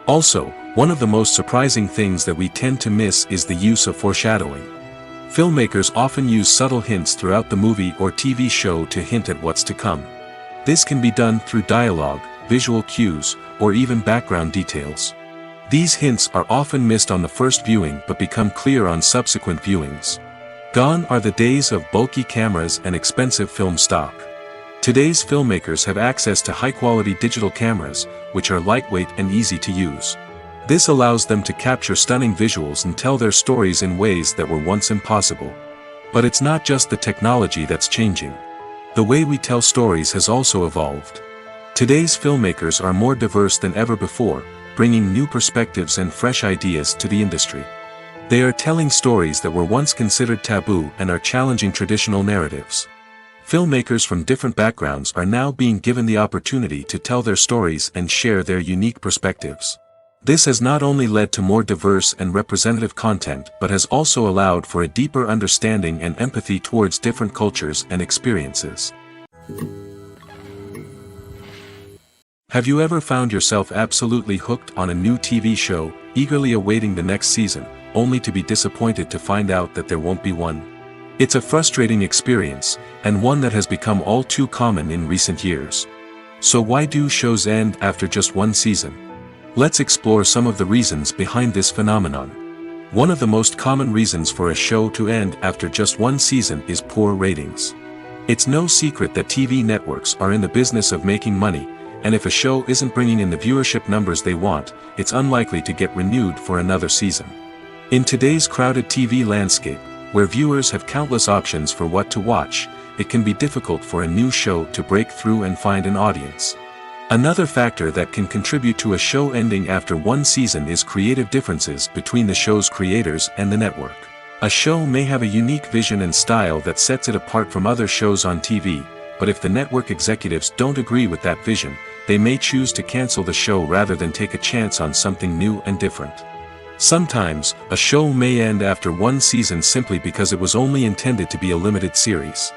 Also, One of the most surprising things that we tend to miss is the use of foreshadowing. Filmmakers often use subtle hints throughout the movie or TV show to hint at what's to come. This can be done through dialogue, visual cues, or even background details. These hints are often missed on the first viewing but become clear on subsequent viewings. Gone are the days of bulky cameras and expensive film stock. Today's filmmakers have access to high-quality digital cameras, which are lightweight and easy to use. This allows them to capture stunning visuals and tell their stories in ways that were once impossible. But it's not just the technology that's changing. The way we tell stories has also evolved. Today's filmmakers are more diverse than ever before, bringing new perspectives and fresh ideas to the industry. They are telling stories that were once considered taboo and are challenging traditional narratives. Filmmakers from different backgrounds are now being given the opportunity to tell their stories and share their unique perspectives. This has not only led to more diverse and representative content but has also allowed for a deeper understanding and empathy towards different cultures and experiences. Have you ever found yourself absolutely hooked on a new TV show, eagerly awaiting the next season, only to be disappointed to find out that there won't be one? It's a frustrating experience, and one that has become all too common in recent years. So why do shows end after just one season? Let's explore some of the reasons behind this phenomenon. One of the most common reasons for a show to end after just one season is poor ratings. It's no secret that TV networks are in the business of making money, and if a show isn't bringing in the viewership numbers they want, it's unlikely to get renewed for another season. In today's crowded TV landscape, where viewers have countless options for what to watch, it can be difficult for a new show to break through and find an audience. Another factor that can contribute to a show ending after one season is creative differences between the show's creators and the network. A show may have a unique vision and style that sets it apart from other shows on TV, but if the network executives don't agree with that vision, they may choose to cancel the show rather than take a chance on something new and different. Sometimes, a show may end after one season simply because it was only intended to be a limited series.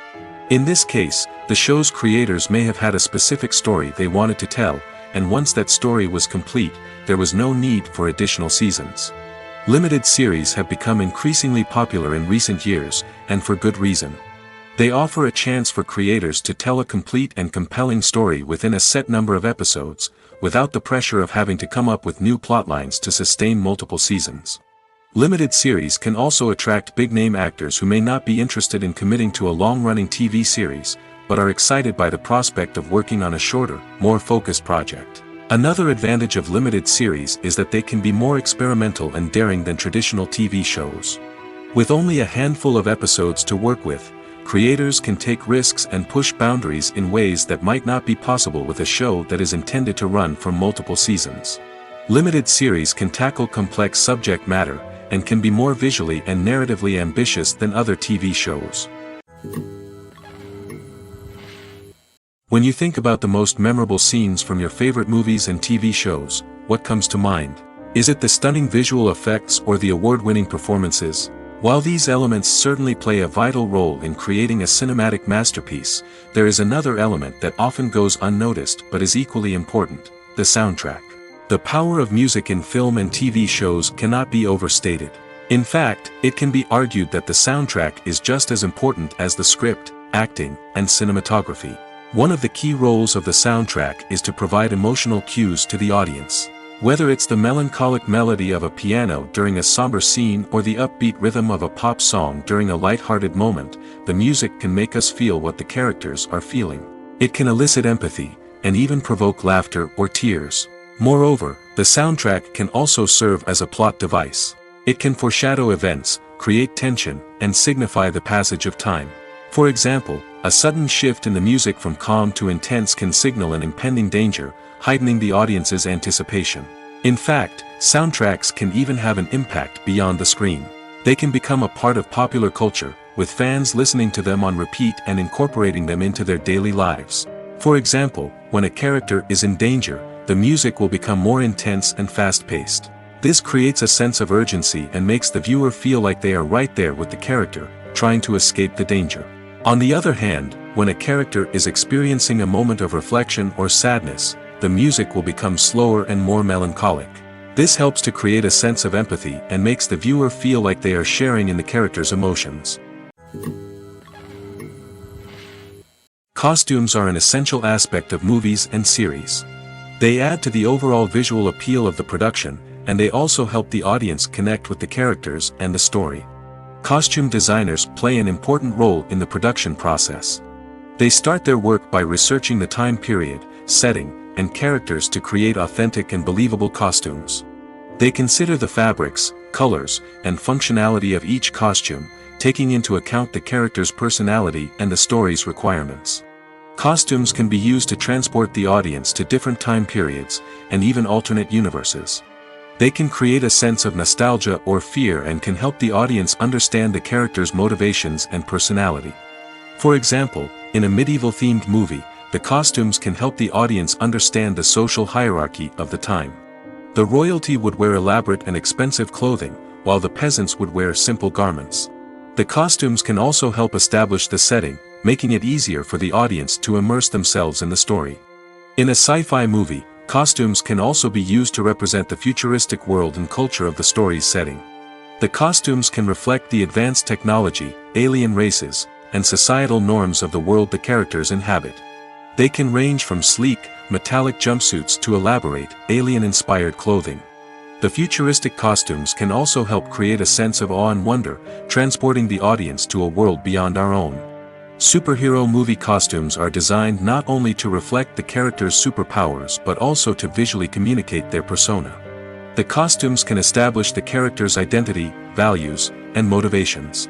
In this case, the show's creators may have had a specific story they wanted to tell, and once that story was complete, there was no need for additional seasons. Limited series have become increasingly popular in recent years, and for good reason. They offer a chance for creators to tell a complete and compelling story within a set number of episodes, without the pressure of having to come up with new plotlines to sustain multiple seasons. Limited series can also attract big-name actors who may not be interested in committing to a long-running TV series, but are excited by the prospect of working on a shorter, more focused project. Another advantage of limited series is that they can be more experimental and daring than traditional TV shows. With only a handful of episodes to work with, creators can take risks and push boundaries in ways that might not be possible with a show that is intended to run for multiple seasons. Limited series can tackle complex subject matter, and can be more visually and narratively ambitious than other TV shows. When you think about the most memorable scenes from your favorite movies and TV shows, what comes to mind? Is it the stunning visual effects or the award-winning performances? While these elements certainly play a vital role in creating a cinematic masterpiece, there is another element that often goes unnoticed but is equally important: the soundtrack. The power of music in film and TV shows cannot be overstated. In fact, it can be argued that the soundtrack is just as important as the script, acting, and cinematography. One of the key roles of the soundtrack is to provide emotional cues to the audience. Whether it's the melancholic melody of a piano during a somber scene or the upbeat rhythm of a pop song during a light-hearted moment, the music can make us feel what the characters are feeling. It can elicit empathy, and even provoke laughter or tears. Moreover, the soundtrack can also serve as a plot device. It can foreshadow events, create tension, and signify the passage of time. For example, a sudden shift in the music from calm to intense can signal an impending danger, heightening the audience's anticipation. In fact, soundtracks can even have an impact beyond the screen. They can become a part of popular culture, with fans listening to them on repeat and incorporating them into their daily lives. For example, when a character is in danger, the music will become more intense and fast-paced. This creates a sense of urgency and makes the viewer feel like they are right there with the character, trying to escape the danger. On the other hand, when a character is experiencing a moment of reflection or sadness, the music will become slower and more melancholic. This helps to create a sense of empathy and makes the viewer feel like they are sharing in the character's emotions. Costumes are an essential aspect of movies and series. They add to the overall visual appeal of the production, and they also help the audience connect with the characters and the story. Costume designers play an important role in the production process. They start their work by researching the time period, setting, and characters to create authentic and believable costumes. They consider the fabrics, colors, and functionality of each costume, taking into account the character's personality and the story's requirements. Costumes can be used to transport the audience to different time periods, and even alternate universes. They can create a sense of nostalgia or fear and can help the audience understand the character's motivations and personality. For example, in a medieval-themed movie, the costumes can help the audience understand the social hierarchy of the time. The royalty would wear elaborate and expensive clothing, while the peasants would wear simple garments. The costumes can also help establish the setting, making it easier for the audience to immerse themselves in the story. In a sci-fi movie, costumes can also be used to represent the futuristic world and culture of the story's setting. The costumes can reflect the advanced technology, alien races, and societal norms of the world the characters inhabit. They can range from sleek, metallic jumpsuits to elaborate, alien-inspired clothing. The futuristic costumes can also help create a sense of awe and wonder, transporting the audience to a world beyond our own. Superhero movie costumes are designed not only to reflect the character's superpowers but also to visually communicate their persona. The costumes can establish the character's identity, values, and motivations.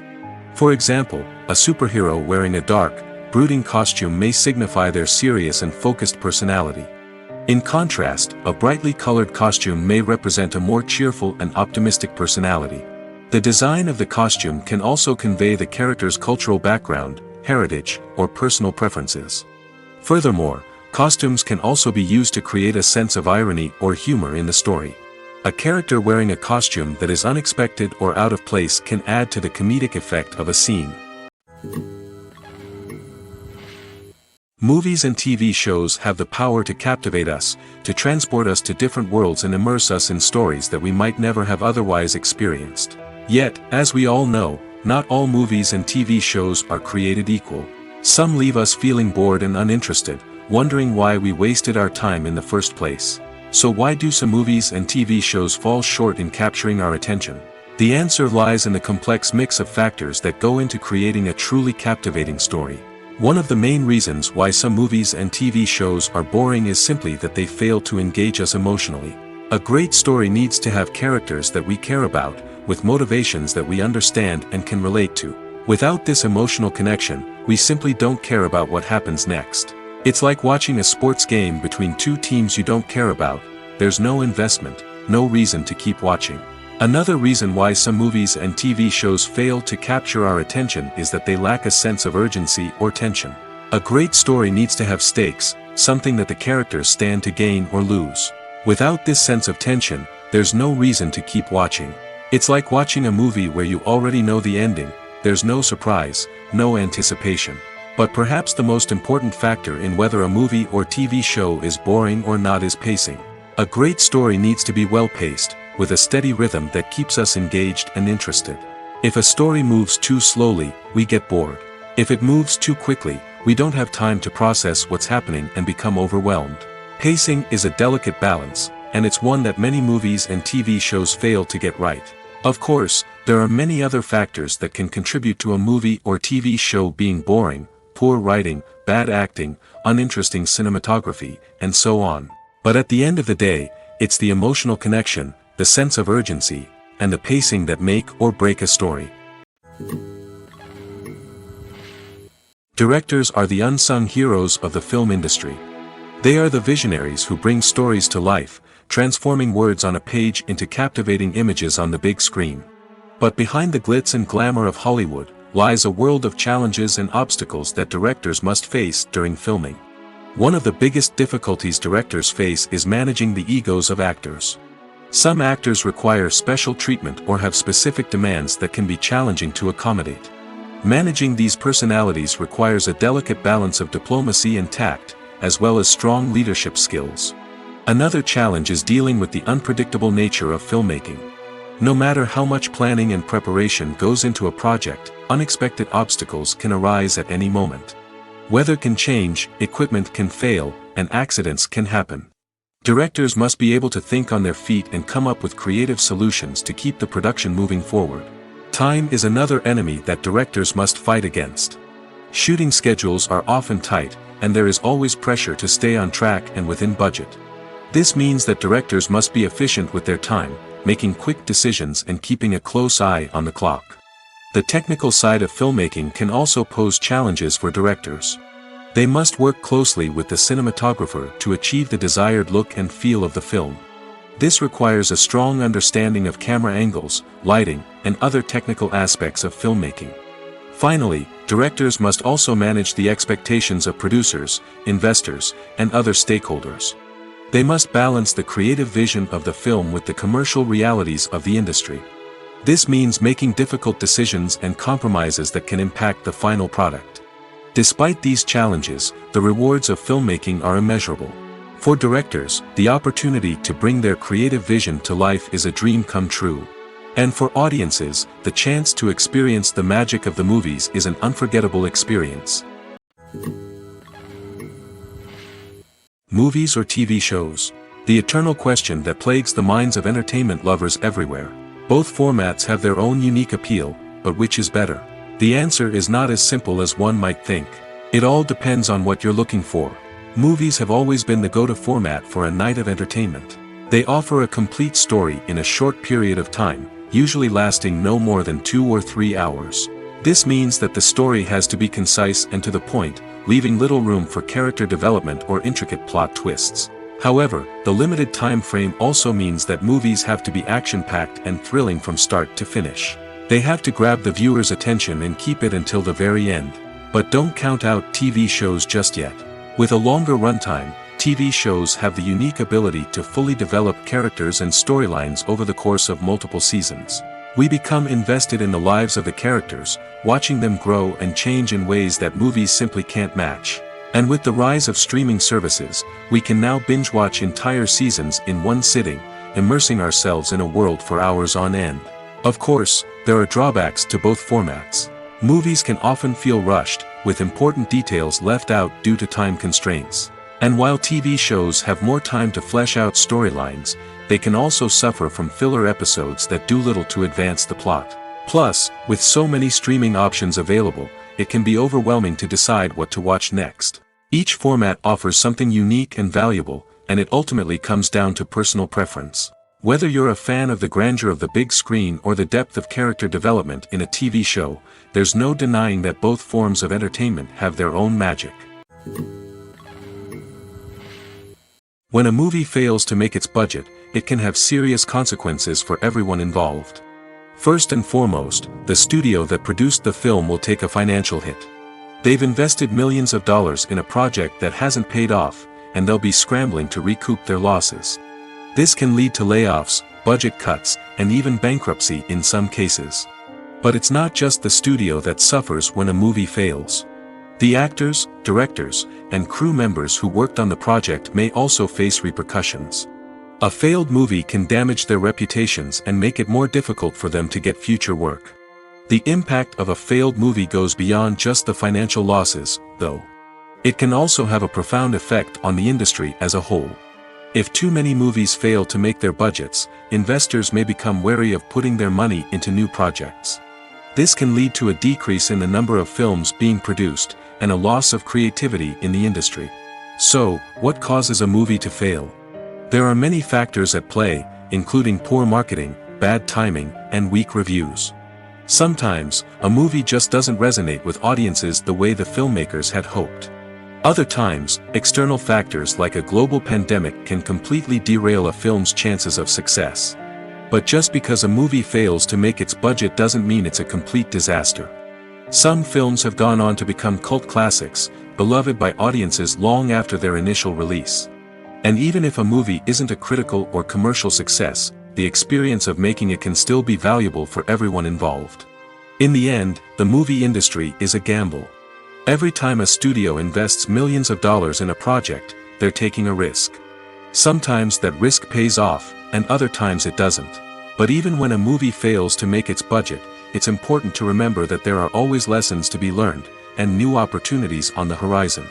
For example, a superhero wearing a dark, brooding costume may signify their serious and focused personality. In contrast, a brightly colored costume may represent a more cheerful and optimistic personality. The design of the costume can also convey the character's cultural background, heritage, or personal preferences. Furthermore, costumes can also be used to create a sense of irony or humor in the story. A character wearing a costume that is unexpected or out of place can add to the comedic effect of a scene. Movies and TV shows have the power to captivate us, to transport us to different worlds and immerse us in stories that we might never have otherwise experienced. Yet, as we all know, not all movies and TV shows are created equal. Some leave us feeling bored and uninterested, wondering why we wasted our time in the first place. So why do some movies and TV shows fall short in capturing our attention? The answer lies in the complex mix of factors that go into creating a truly captivating story. One of the main reasons why some movies and TV shows are boring is simply that they fail to engage us emotionally. A great story needs to have characters that we care about, with motivations that we understand and can relate to. Without this emotional connection, we simply don't care about what happens next. It's like watching a sports game between two teams you don't care about. There's no investment, no reason to keep watching. Another reason why some movies and TV shows fail to capture our attention is that they lack a sense of urgency or tension. A great story needs to have stakes, something that the characters stand to gain or lose. Without this sense of tension, there's no reason to keep watching. It's like watching a movie where you already know the ending. There's no surprise, no anticipation. But perhaps the most important factor in whether a movie or TV show is boring or not is pacing. A great story needs to be well-paced, with a steady rhythm that keeps us engaged and interested. If a story moves too slowly, we get bored. If it moves too quickly, we don't have time to process what's happening and become overwhelmed. Pacing is a delicate balance, and it's one that many movies and TV shows fail to get right. Of course, there are many other factors that can contribute to a movie or TV show being boring: poor writing, bad acting, uninteresting cinematography, and so on. But at the end of the day, it's the emotional connection, the sense of urgency, and the pacing that make or break a story. Directors are the unsung heroes of the film industry. They are the visionaries who bring stories to life, transforming words on a page into captivating images on the big screen. But behind the glitz and glamour of Hollywood lies a world of challenges and obstacles that directors must face during filming. One of the biggest difficulties directors face is managing the egos of actors. Some actors require special treatment or have specific demands that can be challenging to accommodate. Managing these personalities requires a delicate balance of diplomacy and tact, as well as strong leadership skills. Another challenge is dealing with the unpredictable nature of filmmaking. No matter how much planning and preparation goes into a project, unexpected obstacles can arise at any moment. Weather can change, equipment can fail, and accidents can happen. Directors must be able to think on their feet and come up with creative solutions to keep the production moving forward. Time is another enemy that directors must fight against. Shooting schedules are often tight, and there is always pressure to stay on track and within budget. This means that directors must be efficient with their time, making quick decisions and keeping a close eye on the clock. The technical side of filmmaking can also pose challenges for directors. They must work closely with the cinematographer to achieve the desired look and feel of the film. This requires a strong understanding of camera angles, lighting, and other technical aspects of filmmaking. Finally, directors must also manage the expectations of producers, investors, and other stakeholders. They must balance the creative vision of the film with the commercial realities of the industry. This means making difficult decisions and compromises that can impact the final product. Despite these challenges, the rewards of filmmaking are immeasurable. For directors, the opportunity to bring their creative vision to life is a dream come true. And for audiences, the chance to experience the magic of the movies is an unforgettable experience. Movies or TV shows? The eternal question that plagues the minds of entertainment lovers everywhere. Both formats have their own unique appeal, but which is better? The answer is not as simple as one might think. It all depends on what you're looking for. Movies have always been the go-to format for a night of entertainment. They offer a complete story in a short period of time, usually lasting no more than 2 or 3 hours. This means that the story has to be concise and to the point, leaving little room for character development or intricate plot twists. However, the limited time frame also means that movies have to be action-packed and thrilling from start to finish. They have to grab the viewer's attention and keep it until the very end. But don't count out TV shows just yet. With a longer runtime, TV shows have the unique ability to fully develop characters and storylines over the course of multiple seasons. We become invested in the lives of the characters, watching them grow and change in ways that movies simply can't match. And with the rise of streaming services, we can now binge-watch entire seasons in one sitting, immersing ourselves in a world for hours on end. Of course, there are drawbacks to both formats. Movies can often feel rushed, with important details left out due to time constraints. And while TV shows have more time to flesh out storylines, they can also suffer from filler episodes that do little to advance the plot. Plus, with so many streaming options available, it can be overwhelming to decide what to watch next. Each format offers something unique and valuable, and it ultimately comes down to personal preference. Whether you're a fan of the grandeur of the big screen or the depth of character development in a TV show, there's no denying that both forms of entertainment have their own magic. When a movie fails to make its budget, it can have serious consequences for everyone involved. First and foremost, the studio that produced the film will take a financial hit. They've invested millions of dollars in a project that hasn't paid off, and they'll be scrambling to recoup their losses. This can lead to layoffs, budget cuts, and even bankruptcy in some cases. But it's not just the studio that suffers when a movie fails. The actors, directors, and crew members who worked on the project may also face repercussions. A failed movie can damage their reputations and make it more difficult for them to get future work. The impact of a failed movie goes beyond just the financial losses, though. It can also have a profound effect on the industry as a whole. If too many movies fail to make their budgets, investors may become wary of putting their money into new projects. This can lead to a decrease in the number of films being produced, and a loss of creativity in the industry. So, what causes a movie to fail? There are many factors at play, including poor marketing, bad timing, and weak reviews. Sometimes, a movie just doesn't resonate with audiences the way the filmmakers had hoped. Other times, external factors like a global pandemic can completely derail a film's chances of success. But just because a movie fails to make its budget doesn't mean it's a complete disaster. Some films have gone on to become cult classics, beloved by audiences long after their initial release. And even if a movie isn't a critical or commercial success, the experience of making it can still be valuable for everyone involved. In the end, the movie industry is a gamble. Every time a studio invests millions of dollars in a project, they're taking a risk. Sometimes that risk pays off, and other times it doesn't. But even when a movie fails to make its budget, it's important to remember that there are always lessons to be learned, and new opportunities on the horizon.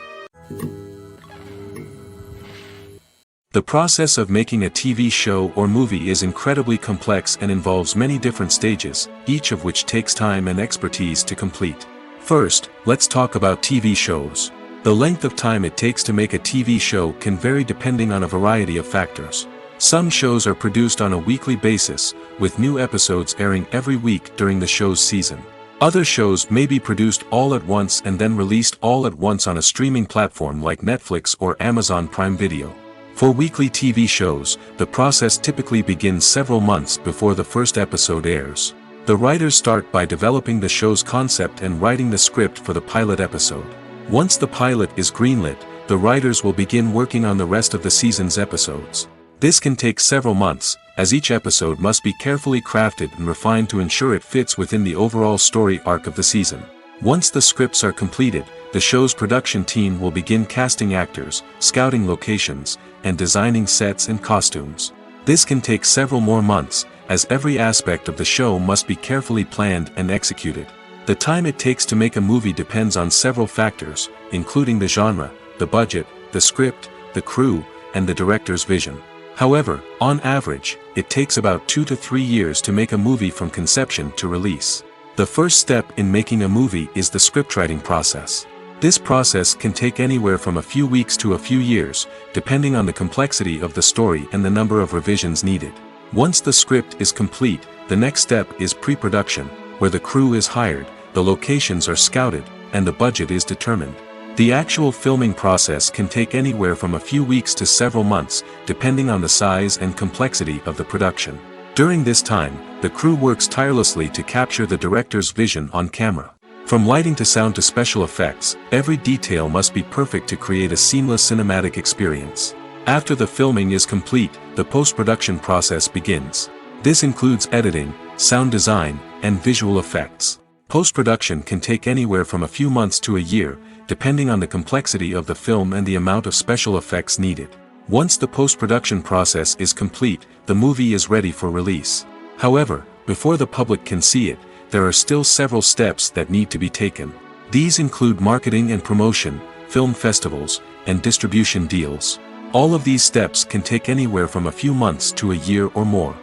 The process of making a TV show or movie is incredibly complex and involves many different stages, each of which takes time and expertise to complete. First, let's talk about TV shows. The length of time it takes to make a TV show can vary depending on a variety of factors. Some shows are produced on a weekly basis, with new episodes airing every week during the show's season. Other shows may be produced all at once and then released all at once on a streaming platform like Netflix or Amazon Prime Video. For weekly TV shows, the process typically begins several months before the first episode airs. The writers start by developing the show's concept and writing the script for the pilot episode. Once the pilot is greenlit, the writers will begin working on the rest of the season's episodes. This can take several months, as each episode must be carefully crafted and refined to ensure it fits within the overall story arc of the season. Once the scripts are completed, the show's production team will begin casting actors, scouting locations, and designing sets and costumes. This can take several more months, as every aspect of the show must be carefully planned and executed. The time it takes to make a movie depends on several factors, including the genre, the budget, the script, the crew, and the director's vision. However, on average, it takes about 2 to 3 years to make a movie from conception to release. The first step in making a movie is the scriptwriting process. This process can take anywhere from a few weeks to a few years, depending on the complexity of the story and the number of revisions needed. Once the script is complete, the next step is pre-production, where the crew is hired, the locations are scouted, and the budget is determined. The actual filming process can take anywhere from a few weeks to several months, depending on the size and complexity of the production. During this time, the crew works tirelessly to capture the director's vision on camera. From lighting to sound to special effects, every detail must be perfect to create a seamless cinematic experience. After the filming is complete, the post-production process begins. This includes editing, sound design, and visual effects. Post-production can take anywhere from a few months to a year, depending on the complexity of the film and the amount of special effects needed. Once the post-production process is complete, the movie is ready for release. However, before the public can see it, there are still several steps that need to be taken. These include marketing and promotion, film festivals, and distribution deals. All of these steps can take anywhere from a few months to a year or more.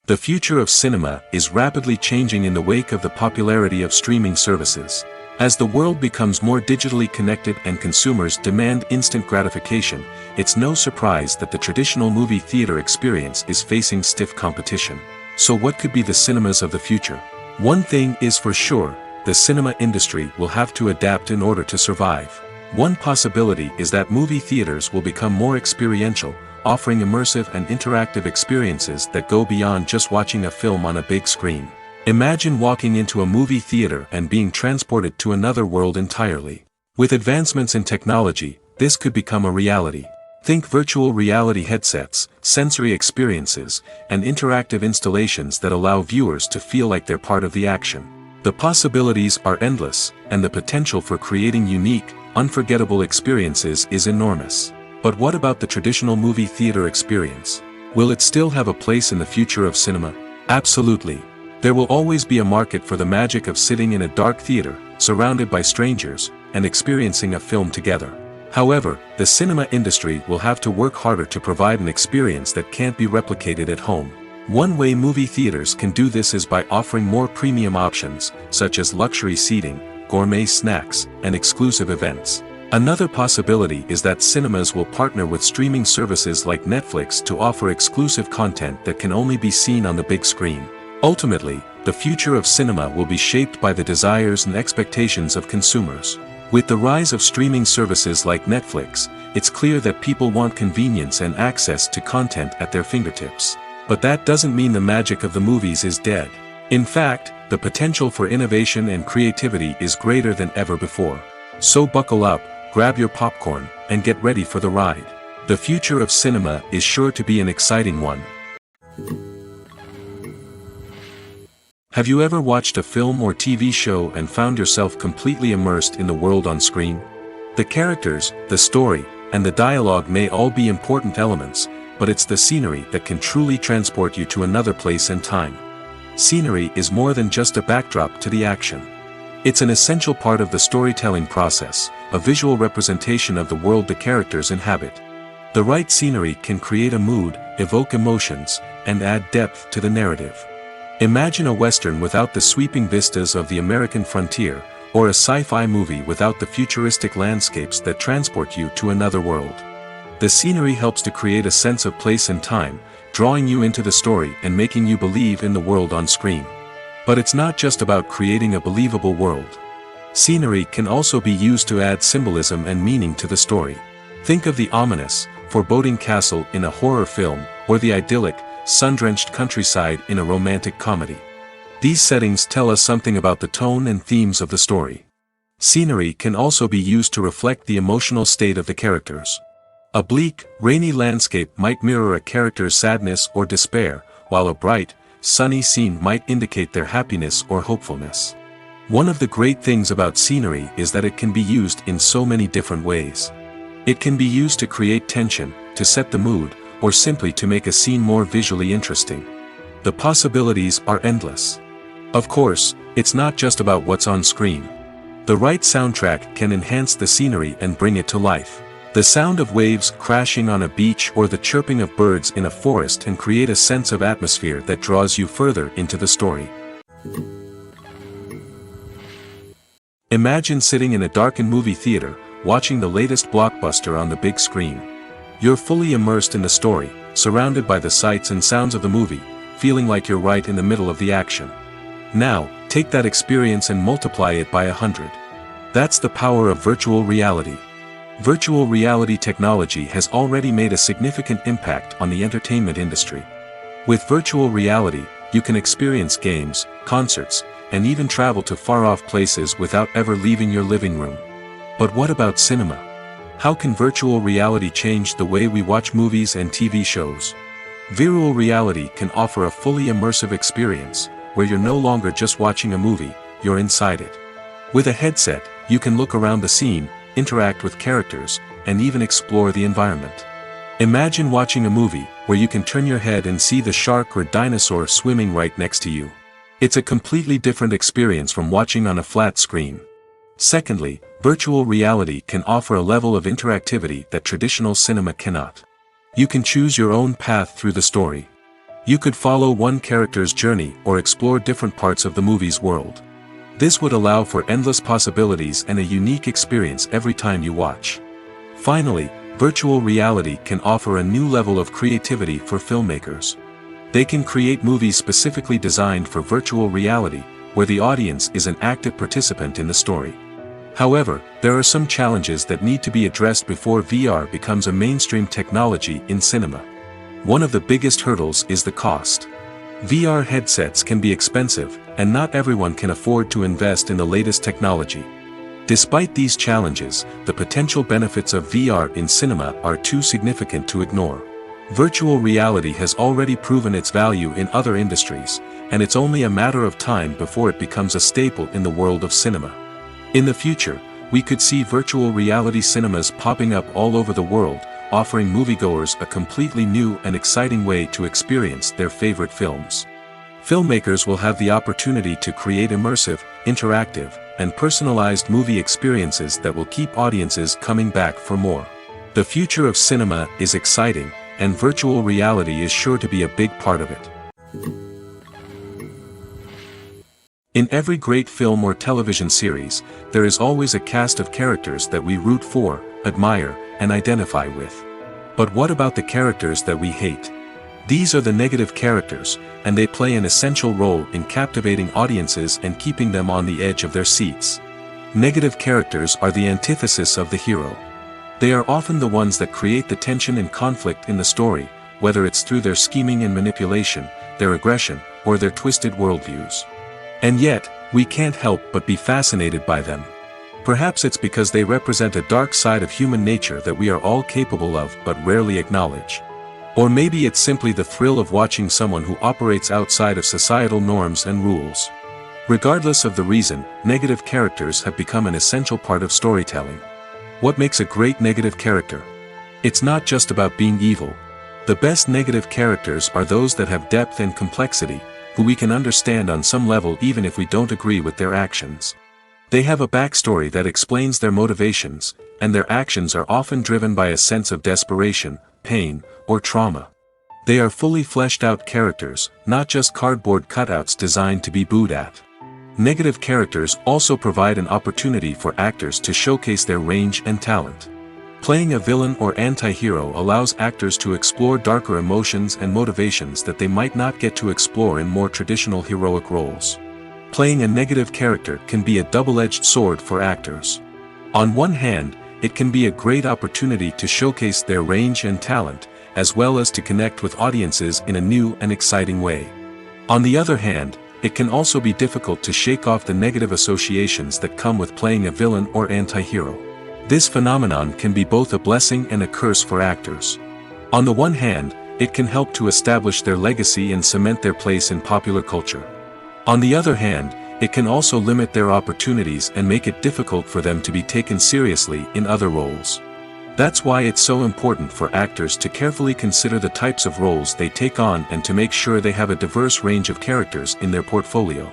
The future of cinema is rapidly changing in the wake of the popularity of streaming services. As the world becomes more digitally connected and consumers demand instant gratification, it's no surprise that the traditional movie theater experience is facing stiff competition. So what could be the cinemas of the future? One thing is for sure, the cinema industry will have to adapt in order to survive. One possibility is that movie theaters will become more experiential, offering immersive and interactive experiences that go beyond just watching a film on a big screen. Imagine walking into a movie theater and being transported to another world entirely. With advancements in technology, this could become a reality. Think virtual reality headsets, sensory experiences, and interactive installations that allow viewers to feel like they're part of the action. The possibilities are endless, and the potential for creating unique, unforgettable experiences is enormous. But what about the traditional movie theater experience? Will it still have a place in the future of cinema? Absolutely. There will always be a market for the magic of sitting in a dark theater, surrounded by strangers, and experiencing a film together. However, the cinema industry will have to work harder to provide an experience that can't be replicated at home. One way movie theaters can do this is by offering more premium options, such as luxury seating, gourmet snacks, and exclusive events. Another possibility is that cinemas will partner with streaming services like Netflix to offer exclusive content that can only be seen on the big screen. Ultimately, the future of cinema will be shaped by the desires and expectations of consumers. With the rise of streaming services like Netflix, it's clear that people want convenience and access to content at their fingertips. But that doesn't mean the magic of the movies is dead. In fact, the potential for innovation and creativity is greater than ever before. So buckle up, grab your popcorn, and get ready for the ride. The future of cinema is sure to be an exciting one. Have you ever watched a film or TV show and found yourself completely immersed in the world on screen? The characters, the story, and the dialogue may all be important elements, but it's the scenery that can truly transport you to another place and time. Scenery is more than just a backdrop to the action. It's an essential part of the storytelling process, a visual representation of the world the characters inhabit. The right scenery can create a mood, evoke emotions, and add depth to the narrative. Imagine a Western without the sweeping vistas of the American frontier, or a sci-fi movie without the futuristic landscapes that transport you to another world. The scenery helps to create a sense of place and time, drawing you into the story and making you believe in the world on screen. But it's not just about creating a believable world. Scenery can also be used to add symbolism and meaning to the story. Think of the ominous, foreboding castle in a horror film, or the idyllic, sun-drenched countryside in a romantic comedy. These settings tell us something about the tone and themes of the story. Scenery can also be used to reflect the emotional state of the characters. A bleak, rainy landscape might mirror a character's sadness or despair, while a bright, sunny scene might indicate their happiness or hopefulness. One of the great things about scenery is that it can be used in so many different ways. It can be used to create tension, to set the mood, or simply to make a scene more visually interesting. The possibilities are endless. Of course, it's not just about what's on screen. The right soundtrack can enhance the scenery and bring it to life. The sound of waves crashing on a beach or the chirping of birds in a forest can create a sense of atmosphere that draws you further into the story. Imagine sitting in a darkened movie theater, watching the latest blockbuster on the big screen. You're fully immersed in the story, surrounded by the sights and sounds of the movie, feeling like you're right in the middle of the action. Now, take that experience and multiply it by 100. That's the power of virtual reality. Virtual reality technology has already made a significant impact on the entertainment industry. With virtual reality, you can experience games, concerts, and even travel to far-off places without ever leaving your living room. But what about cinema? How can virtual reality change the way we watch movies and TV shows? Virtual reality can offer a fully immersive experience, where you're no longer just watching a movie, you're inside it. With a headset, you can look around the scene, interact with characters, and even explore the environment. Imagine watching a movie where you can turn your head and see the shark or dinosaur swimming right next to you. It's a completely different experience from watching on a flat screen. Secondly, virtual reality can offer a level of interactivity that traditional cinema cannot. You can choose your own path through the story. You could follow one character's journey or explore different parts of the movie's world. This would allow for endless possibilities and a unique experience every time you watch. Finally, virtual reality can offer a new level of creativity for filmmakers. They can create movies specifically designed for virtual reality, where the audience is an active participant in the story. However, there are some challenges that need to be addressed before VR becomes a mainstream technology in cinema. One of the biggest hurdles is the cost. VR headsets can be expensive, and not everyone can afford to invest in the latest technology. Despite these challenges, the potential benefits of VR in cinema are too significant to ignore. Virtual reality has already proven its value in other industries, and it's only a matter of time before it becomes a staple in the world of cinema. In the future, we could see virtual reality cinemas popping up all over the world, offering moviegoers a completely new and exciting way to experience their favorite films. Filmmakers will have the opportunity to create immersive, interactive, and personalized movie experiences that will keep audiences coming back for more. The future of cinema is exciting, and virtual reality is sure to be a big part of it. In every great film or television series, there is always a cast of characters that we root for, admire, and identify with. But what about the characters that we hate? These are the negative characters, and they play an essential role in captivating audiences and keeping them on the edge of their seats. Negative characters are the antithesis of the hero. They are often the ones that create the tension and conflict in the story, whether it's through their scheming and manipulation, their aggression, or their twisted worldviews. And yet, we can't help but be fascinated by them. Perhaps it's because they represent a dark side of human nature that we are all capable of but rarely acknowledge. Or maybe it's simply the thrill of watching someone who operates outside of societal norms and rules. Regardless of the reason, negative characters have become an essential part of storytelling. What makes a great negative character? It's not just about being evil. The best negative characters are those that have depth and complexity, who we can understand on some level even if we don't agree with their actions. They have a backstory that explains their motivations, and their actions are often driven by a sense of desperation, pain, or trauma. They are fully fleshed out characters, not just cardboard cutouts designed to be booed at. Negative characters also provide an opportunity for actors to showcase their range and talent. Playing a villain or anti-hero allows actors to explore darker emotions and motivations that they might not get to explore in more traditional heroic roles. Playing a negative character can be a double-edged sword for actors. On one hand, it can be a great opportunity to showcase their range and talent, as well as to connect with audiences in a new and exciting way. On the other hand, it can also be difficult to shake off the negative associations that come with playing a villain or anti-hero. This phenomenon can be both a blessing and a curse for actors. On the one hand, it can help to establish their legacy and cement their place in popular culture. On the other hand, it can also limit their opportunities and make it difficult for them to be taken seriously in other roles. That's why it's so important for actors to carefully consider the types of roles they take on and to make sure they have a diverse range of characters in their portfolio.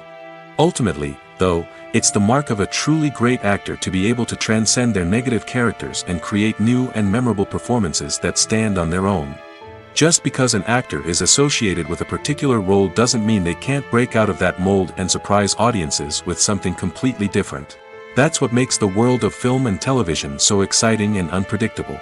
Ultimately, though, it's the mark of a truly great actor to be able to transcend their negative characters and create new and memorable performances that stand on their own. Just because an actor is associated with a particular role doesn't mean they can't break out of that mold and surprise audiences with something completely different. That's what makes the world of film and television so exciting and unpredictable.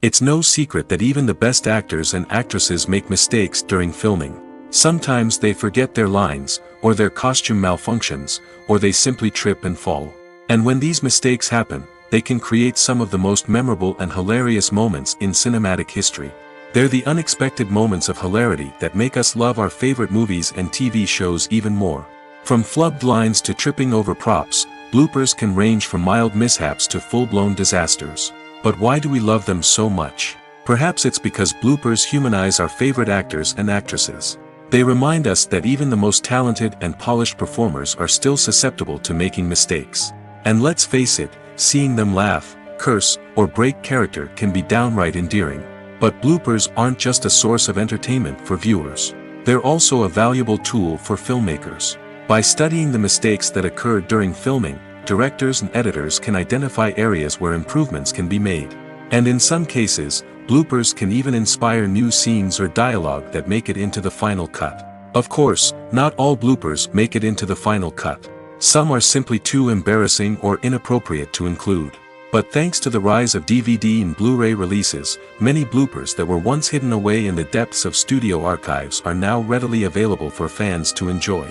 It's no secret that even the best actors and actresses make mistakes during filming. Sometimes they forget their lines, or their costume malfunctions, or they simply trip and fall. And when these mistakes happen, they can create some of the most memorable and hilarious moments in cinematic history. They're the unexpected moments of hilarity that make us love our favorite movies and TV shows even more. From flubbed lines to tripping over props, bloopers can range from mild mishaps to full-blown disasters. But why do we love them so much? Perhaps it's because bloopers humanize our favorite actors and actresses. They remind us that even the most talented and polished performers are still susceptible to making mistakes. And let's face it, seeing them laugh, curse, or break character can be downright endearing. But bloopers aren't just a source of entertainment for viewers. They're also a valuable tool for filmmakers. By studying the mistakes that occur during filming, directors and editors can identify areas where improvements can be made. And in some cases, bloopers can even inspire new scenes or dialogue that make it into the final cut. Of course, not all bloopers make it into the final cut. Some are simply too embarrassing or inappropriate to include. But thanks to the rise of DVD and Blu-ray releases, many bloopers that were once hidden away in the depths of studio archives are now readily available for fans to enjoy.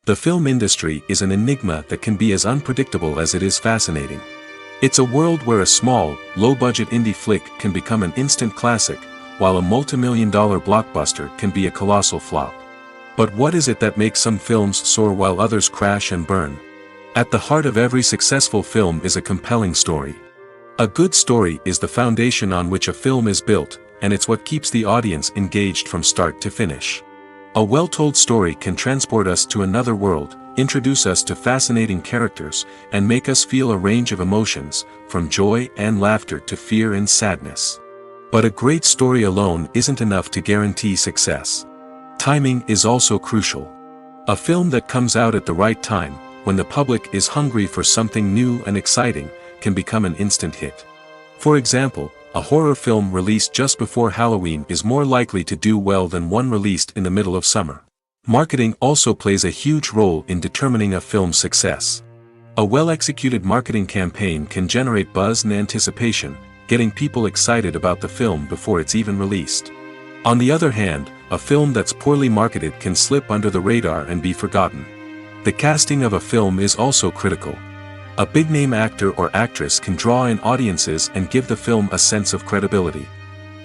The film industry is an enigma that can be as unpredictable as it is fascinating. It's a world where a small, low-budget indie flick can become an instant classic, while a multi-million-dollar blockbuster can be a colossal flop. But what is it that makes some films soar while others crash and burn? At the heart of every successful film is a compelling story. A good story is the foundation on which a film is built, and it's what keeps the audience engaged from start to finish. A well-told story can transport us to another world, introduce us to fascinating characters, and make us feel a range of emotions, from joy and laughter to fear and sadness. But a great story alone isn't enough to guarantee success. Timing is also crucial. A film that comes out at the right time, when the public is hungry for something new and exciting, can become an instant hit. For example, a horror film released just before Halloween is more likely to do well than one released in the middle of summer. Marketing also plays a huge role in determining a film's success. A well-executed marketing campaign can generate buzz and anticipation, getting people excited about the film before it's even released. On the other hand, a film that's poorly marketed can slip under the radar and be forgotten. The casting of a film is also critical. A big-name actor or actress can draw in audiences and give the film a sense of credibility.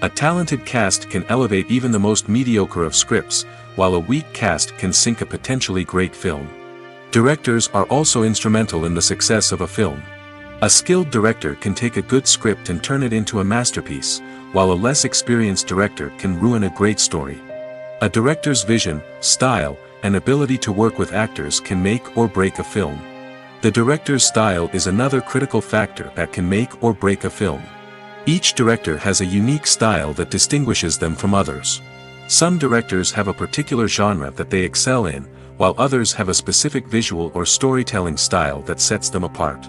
A talented cast can elevate even the most mediocre of scripts, while a weak cast can sink a potentially great film. Directors are also instrumental in the success of a film. A skilled director can take a good script and turn it into a masterpiece, while a less experienced director can ruin a great story. A director's vision, style, and ability to work with actors can make or break a film. The director's style is another critical factor that can make or break a film. Each director has a unique style that distinguishes them from others. Some directors have a particular genre that they excel in, while others have a specific visual or storytelling style that sets them apart.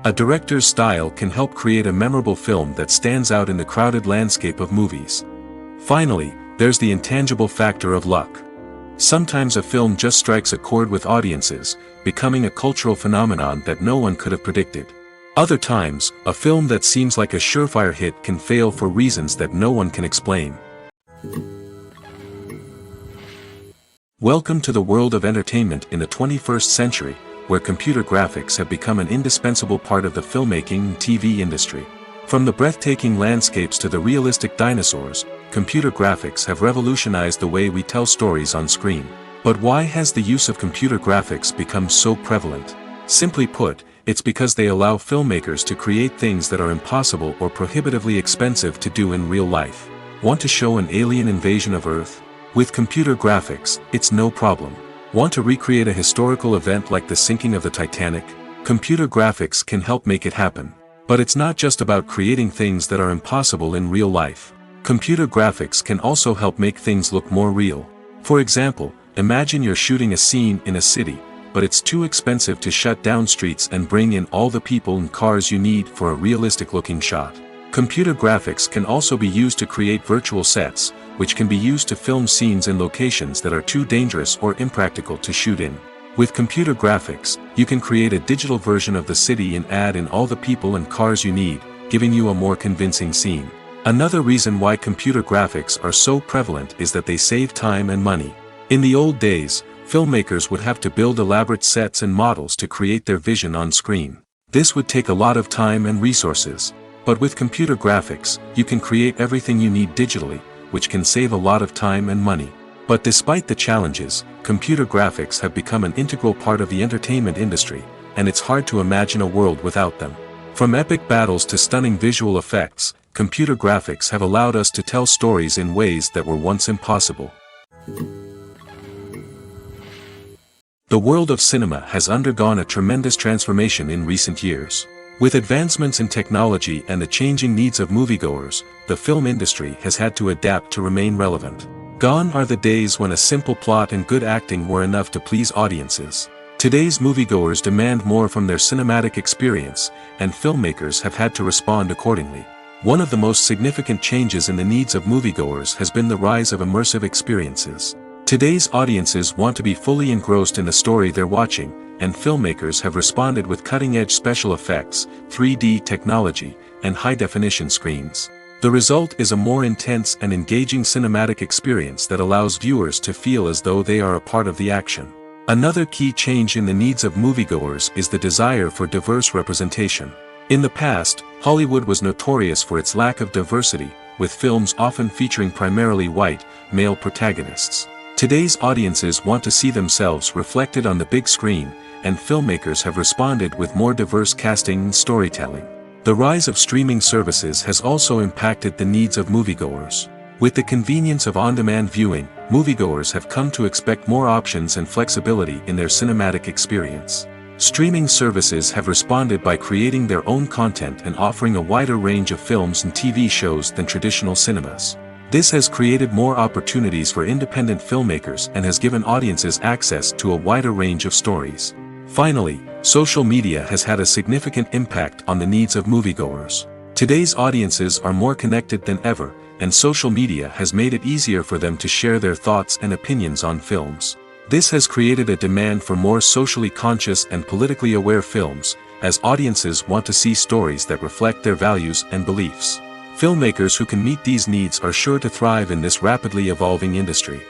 A director's style can help create a memorable film that stands out in the crowded landscape of movies. Finally, there's the intangible factor of luck. Sometimes a film just strikes a chord with audiences, becoming a cultural phenomenon that no one could have predicted. Other times, a film that seems like a surefire hit can fail for reasons that no one can explain. Welcome to the world of entertainment in the 21st century, where computer graphics have become an indispensable part of the filmmaking and TV industry. From the breathtaking landscapes to the realistic dinosaurs, computer graphics have revolutionized the way we tell stories on screen. But why has the use of computer graphics become so prevalent? Simply put, it's because they allow filmmakers to create things that are impossible or prohibitively expensive to do in real life. Want to show an alien invasion of Earth? With computer graphics, it's no problem. Want to recreate a historical event like the sinking of the Titanic? Computer graphics can help make it happen. But it's not just about creating things that are impossible in real life. Computer graphics can also help make things look more real. For example, imagine you're shooting a scene in a city, but it's too expensive to shut down streets and bring in all the people and cars you need for a realistic-looking shot. Computer graphics can also be used to create virtual sets, which can be used to film scenes in locations that are too dangerous or impractical to shoot in. With computer graphics, you can create a digital version of the city and add in all the people and cars you need, giving you a more convincing scene. Another reason why computer graphics are so prevalent is that they save time and money. In the old days, filmmakers would have to build elaborate sets and models to create their vision on screen. This would take a lot of time and resources. But with computer graphics, you can create everything you need digitally, which can save a lot of time and money. But despite the challenges, computer graphics have become an integral part of the entertainment industry, and it's hard to imagine a world without them. From epic battles to stunning visual effects, computer graphics have allowed us to tell stories in ways that were once impossible. The world of cinema has undergone a tremendous transformation in recent years. With advancements in technology and the changing needs of moviegoers, the film industry has had to adapt to remain relevant. Gone are the days when a simple plot and good acting were enough to please audiences. Today's moviegoers demand more from their cinematic experience, and filmmakers have had to respond accordingly. One of the most significant changes in the needs of moviegoers has been the rise of immersive experiences. Today's audiences want to be fully engrossed in the story they're watching, and filmmakers have responded with cutting-edge special effects, 3D technology, and high-definition screens. The result is a more intense and engaging cinematic experience that allows viewers to feel as though they are a part of the action. Another key change in the needs of moviegoers is the desire for diverse representation. In the past, Hollywood was notorious for its lack of diversity, with films often featuring primarily white, male protagonists. Today's audiences want to see themselves reflected on the big screen, and filmmakers have responded with more diverse casting and storytelling. The rise of streaming services has also impacted the needs of moviegoers. With the convenience of on-demand viewing, moviegoers have come to expect more options and flexibility in their cinematic experience. Streaming services have responded by creating their own content and offering a wider range of films and TV shows than traditional cinemas. This has created more opportunities for independent filmmakers and has given audiences access to a wider range of stories. Finally, social media has had a significant impact on the needs of moviegoers. Today's audiences are more connected than ever, and social media has made it easier for them to share their thoughts and opinions on films. This has created a demand for more socially conscious and politically aware films, as audiences want to see stories that reflect their values and beliefs. Filmmakers who can meet these needs are sure to thrive in this rapidly evolving industry.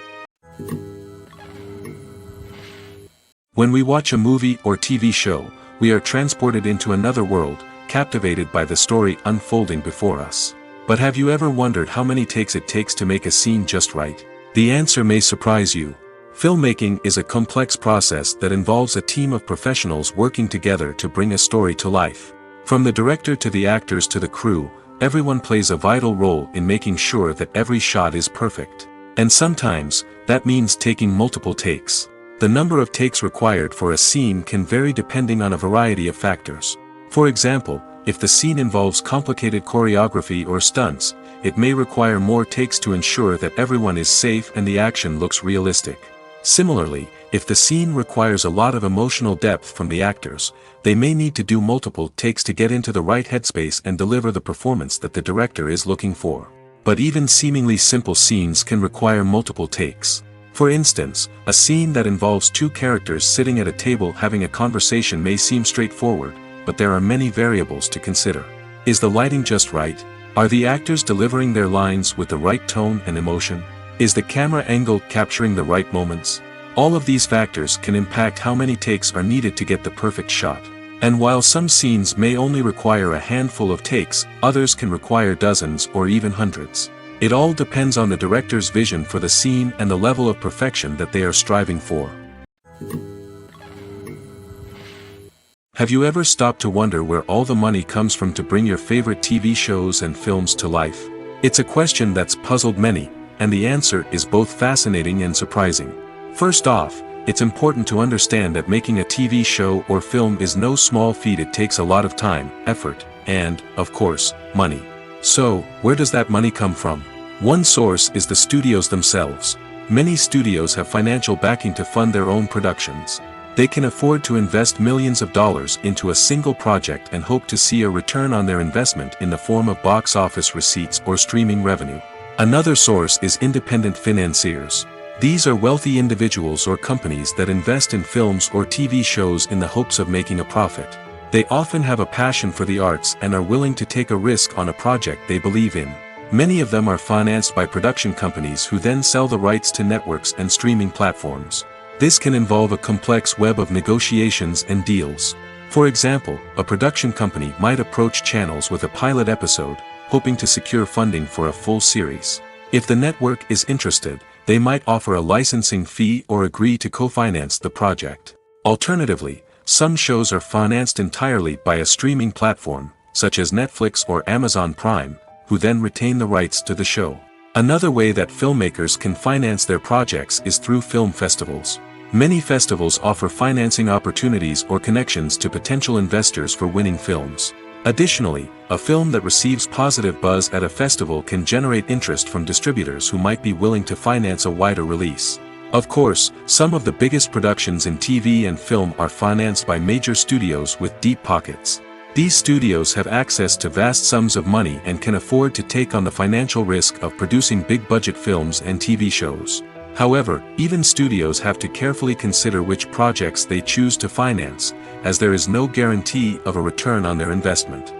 When we watch a movie or TV show, we are transported into another world, captivated by the story unfolding before us. But have you ever wondered how many takes it takes to make a scene just right? The answer may surprise you. Filmmaking is a complex process that involves a team of professionals working together to bring a story to life. From the director to the actors to the crew, everyone plays a vital role in making sure that every shot is perfect. And sometimes, that means taking multiple takes. The number of takes required for a scene can vary depending on a variety of factors. For example, if the scene involves complicated choreography or stunts, it may require more takes to ensure that everyone is safe and the action looks realistic. Similarly, if the scene requires a lot of emotional depth from the actors, they may need to do multiple takes to get into the right headspace and deliver the performance that the director is looking for. But even seemingly simple scenes can require multiple takes. For instance, a scene that involves two characters sitting at a table having a conversation may seem straightforward, but there are many variables to consider. Is the lighting just right? Are the actors delivering their lines with the right tone and emotion? Is the camera angle capturing the right moments? All of these factors can impact how many takes are needed to get the perfect shot. And while some scenes may only require a handful of takes, others can require dozens or even hundreds. It all depends on the director's vision for the scene and the level of perfection that they are striving for. Have you ever stopped to wonder where all the money comes from to bring your favorite TV shows and films to life? It's a question that's puzzled many, and the answer is both fascinating and surprising. First off, it's important to understand that making a TV show or film is no small feat. It takes a lot of time, effort, and, of course, money. So, where does that money come from? One source is the studios themselves. Many studios have financial backing to fund their own productions. They can afford to invest millions of dollars into a single project and hope to see a return on their investment in the form of box office receipts or streaming revenue. Another source is independent financiers. These are wealthy individuals or companies that invest in films or TV shows in the hopes of making a profit. They often have a passion for the arts and are willing to take a risk on a project they believe in. Many of them are financed by production companies who then sell the rights to networks and streaming platforms. This can involve a complex web of negotiations and deals. For example, a production company might approach channels with a pilot episode, hoping to secure funding for a full series. If the network is interested, they might offer a licensing fee or agree to co-finance the project. Alternatively, some shows are financed entirely by a streaming platform, such as Netflix or Amazon Prime, who then retain the rights to the show. Another way that filmmakers can finance their projects is through film festivals. Many festivals offer financing opportunities or connections to potential investors for winning films. Additionally, a film that receives positive buzz at a festival can generate interest from distributors who might be willing to finance a wider release. Of course, some of the biggest productions in TV and film are financed by major studios with deep pockets. These studios have access to vast sums of money and can afford to take on the financial risk of producing big-budget films and TV shows. However, even studios have to carefully consider which projects they choose to finance, as there is no guarantee of a return on their investment.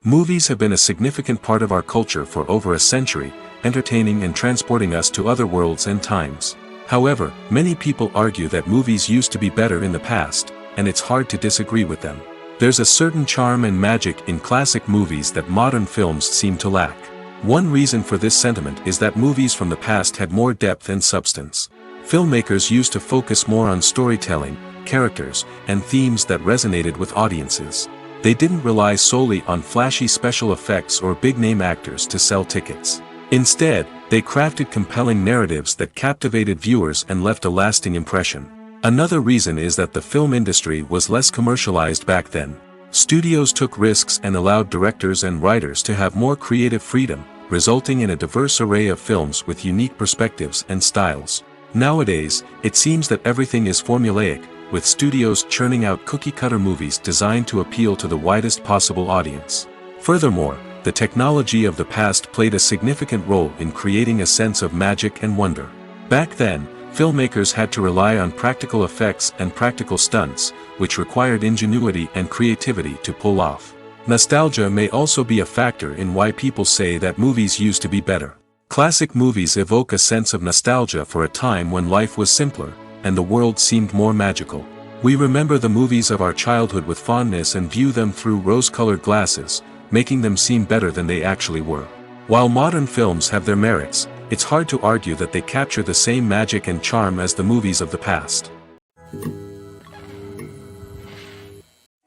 Movies have been a significant part of our culture for over a century, entertaining and transporting us to other worlds and times. However, many people argue that movies used to be better in the past, and it's hard to disagree with them. There's a certain charm and magic in classic movies that modern films seem to lack. One reason for this sentiment is that movies from the past had more depth and substance. Filmmakers used to focus more on storytelling, characters, and themes that resonated with audiences. They didn't rely solely on flashy special effects or big-name actors to sell tickets. Instead, they crafted compelling narratives that captivated viewers and left a lasting impression. Another reason is that the film industry was less commercialized back then. Studios took risks and allowed directors and writers to have more creative freedom, resulting in a diverse array of films with unique perspectives and styles. Nowadays, it seems that everything is formulaic, with studios churning out cookie-cutter movies designed to appeal to the widest possible audience. Furthermore, the technology of the past played a significant role in creating a sense of magic and wonder. Back then, filmmakers had to rely on practical effects and practical stunts, which required ingenuity and creativity to pull off. Nostalgia may also be a factor in why people say that movies used to be better. Classic movies evoke a sense of nostalgia for a time when life was simpler, and the world seemed more magical. We remember the movies of our childhood with fondness and view them through rose-colored glasses, making them seem better than they actually were. While modern films have their merits, it's hard to argue that they capture the same magic and charm as the movies of the past.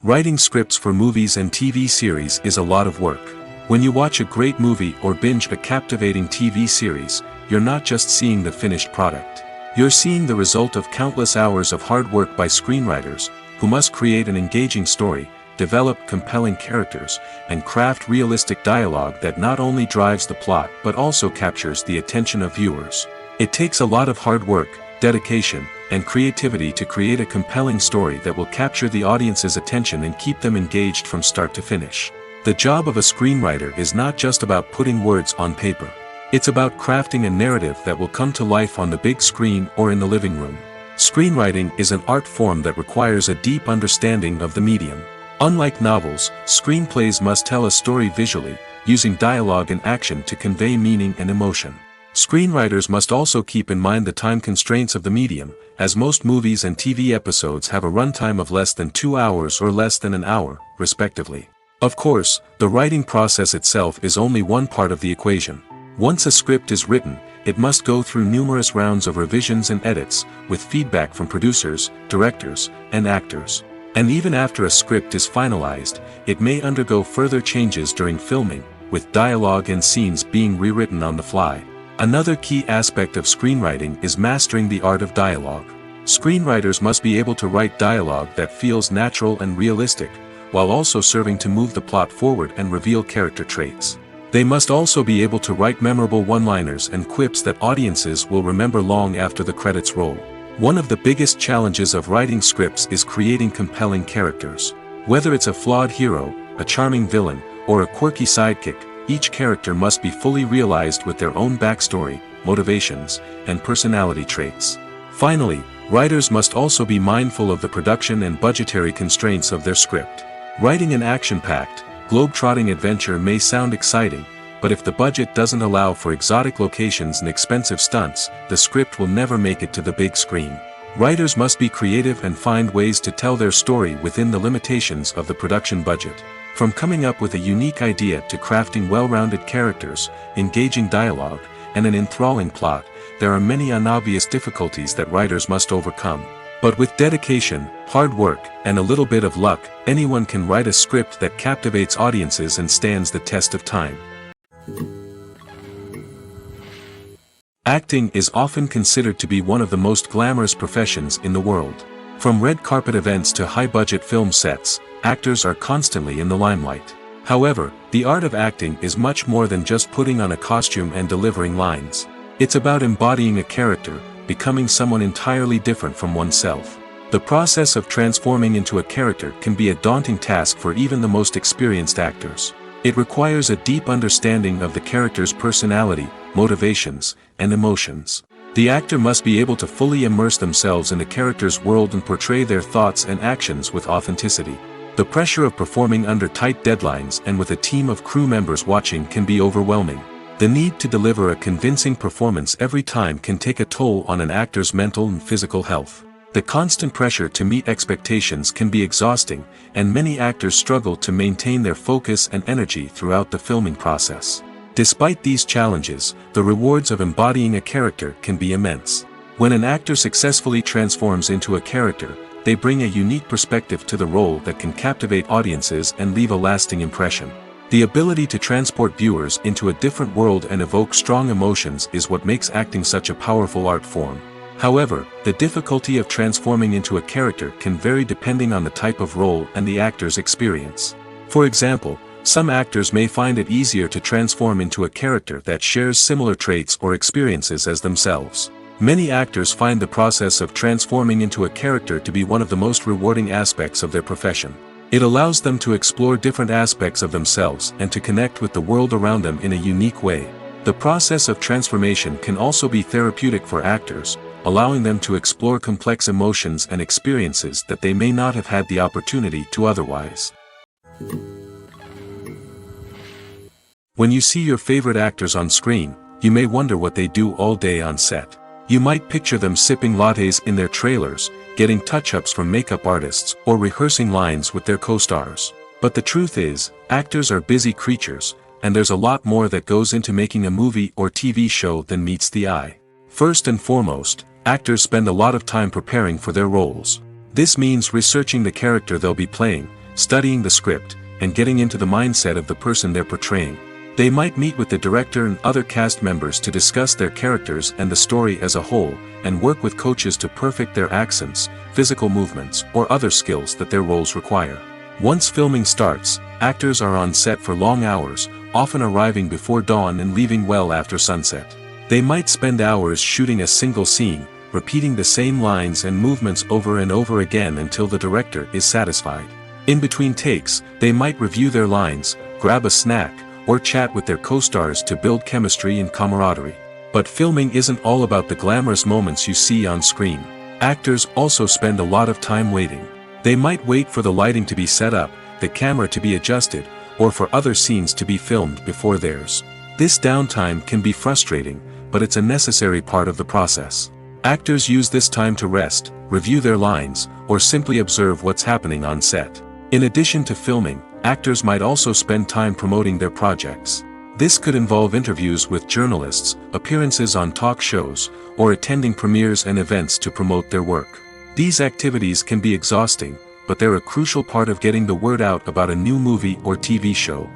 Writing scripts for movies and TV series is a lot of work. When you watch a great movie or binge a captivating TV series, you're not just seeing the finished product. You're seeing the result of countless hours of hard work by screenwriters, who must create an engaging story, develop compelling characters, and craft realistic dialogue that not only drives the plot but also captures the attention of viewers. It takes a lot of hard work, dedication, and creativity to create a compelling story that will capture the audience's attention and keep them engaged from start to finish. The job of a screenwriter is not just about putting words on paper. It's about crafting a narrative that will come to life on the big screen or in the living room. Screenwriting is an art form that requires a deep understanding of the medium. Unlike novels, screenplays must tell a story visually, using dialogue and action to convey meaning and emotion. Screenwriters must also keep in mind the time constraints of the medium, as most movies and TV episodes have a runtime of less than 2 hours or less than an hour, respectively. Of course, the writing process itself is only one part of the equation. Once a script is written, it must go through numerous rounds of revisions and edits, with feedback from producers, directors, and actors. And even after a script is finalized, it may undergo further changes during filming, with dialogue and scenes being rewritten on the fly. Another key aspect of screenwriting is mastering the art of dialogue. Screenwriters must be able to write dialogue that feels natural and realistic, while also serving to move the plot forward and reveal character traits. They must also be able to write memorable one-liners and quips that audiences will remember long after the credits roll. One of the biggest challenges of writing scripts is creating compelling characters. Whether it's a flawed hero, a charming villain, or a quirky sidekick, each character must be fully realized with their own backstory, motivations, and personality traits. Finally, writers must also be mindful of the production and budgetary constraints of their script. Writing an action-packed, globe-trotting adventure may sound exciting, but if the budget doesn't allow for exotic locations and expensive stunts, the script will never make it to the big screen. Writers must be creative and find ways to tell their story within the limitations of the production budget. From coming up with a unique idea to crafting well-rounded characters, engaging dialogue, and an enthralling plot, there are many unobvious difficulties that writers must overcome. But with dedication, hard work, and a little bit of luck, anyone can write a script that captivates audiences and stands the test of time. Acting is often considered to be one of the most glamorous professions in the world. From red carpet events to high-budget film sets, actors are constantly in the limelight. However, the art of acting is much more than just putting on a costume and delivering lines. It's about embodying a character, becoming someone entirely different from oneself. The process of transforming into a character can be a daunting task for even the most experienced actors. It requires a deep understanding of the character's personality, motivations, and emotions. The actor must be able to fully immerse themselves in the character's world and portray their thoughts and actions with authenticity. The pressure of performing under tight deadlines and with a team of crew members watching can be overwhelming. The need to deliver a convincing performance every time can take a toll on an actor's mental and physical health. The constant pressure to meet expectations can be exhausting, and many actors struggle to maintain their focus and energy throughout the filming process. Despite these challenges, the rewards of embodying a character can be immense. When an actor successfully transforms into a character, they bring a unique perspective to the role that can captivate audiences and leave a lasting impression. The ability to transport viewers into a different world and evoke strong emotions is what makes acting such a powerful art form. However, the difficulty of transforming into a character can vary depending on the type of role and the actor's experience. For example, some actors may find it easier to transform into a character that shares similar traits or experiences as themselves. Many actors find the process of transforming into a character to be one of the most rewarding aspects of their profession. It allows them to explore different aspects of themselves and to connect with the world around them in a unique way. The process of transformation can also be therapeutic for actors, allowing them to explore complex emotions and experiences that they may not have had the opportunity to otherwise. When you see your favorite actors on screen, you may wonder what they do all day on set. You might picture them sipping lattes in their trailers, getting touch-ups from makeup artists, or rehearsing lines with their co-stars. But the truth is, actors are busy creatures, and there's a lot more that goes into making a movie or TV show than meets the eye. First and foremost, actors spend a lot of time preparing for their roles. This means researching the character they'll be playing, studying the script, and getting into the mindset of the person they're portraying. They might meet with the director and other cast members to discuss their characters and the story as a whole, and work with coaches to perfect their accents, physical movements, or other skills that their roles require. Once filming starts, actors are on set for long hours, often arriving before dawn and leaving well after sunset. They might spend hours shooting a single scene, repeating the same lines and movements over and over again until the director is satisfied. In between takes, they might review their lines, grab a snack, or chat with their co-stars to build chemistry and camaraderie. But filming isn't all about the glamorous moments you see on screen. Actors also spend a lot of time waiting. They might wait for the lighting to be set up, the camera to be adjusted, or for other scenes to be filmed before theirs. This downtime can be frustrating, but it's a necessary part of the process. Actors use this time to rest, review their lines, or simply observe what's happening on set. In addition to filming, actors might also spend time promoting their projects. This could involve interviews with journalists, appearances on talk shows, or attending premieres and events to promote their work. These activities can be exhausting, but they're a crucial part of getting the word out about a new movie or TV show.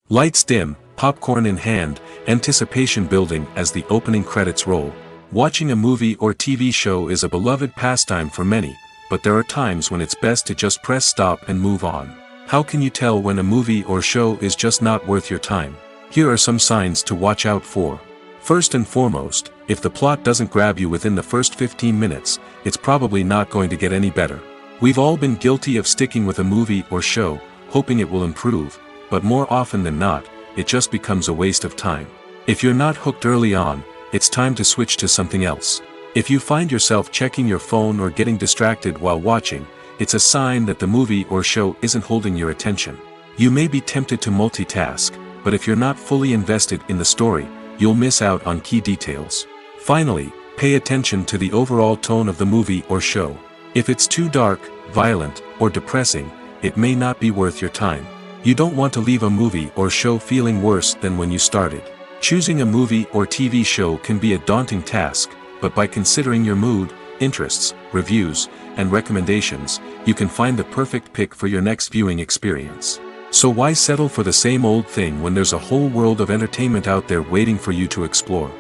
Lights dim, popcorn in hand, anticipation building as the opening credits roll. Watching a movie or TV show is a beloved pastime for many, but there are times when it's best to just press stop and move on. How can you tell when a movie or show is just not worth your time? Here are some signs to watch out for. First and foremost, if the plot doesn't grab you within the first 15 minutes, it's probably not going to get any better. We've all been guilty of sticking with a movie or show, hoping it will improve, but more often than not, it just becomes a waste of time. If you're not hooked early on, it's time to switch to something else. If you find yourself checking your phone or getting distracted while watching, it's a sign that the movie or show isn't holding your attention. You may be tempted to multitask, but if you're not fully invested in the story, you'll miss out on key details. Finally, pay attention to the overall tone of the movie or show. If it's too dark, violent, or depressing, it may not be worth your time. You don't want to leave a movie or show feeling worse than when you started. Choosing a movie or TV show can be a daunting task, but by considering your mood, interests, reviews, and recommendations, you can find the perfect pick for your next viewing experience. So why settle for the same old thing when there's a whole world of entertainment out there waiting for you to explore?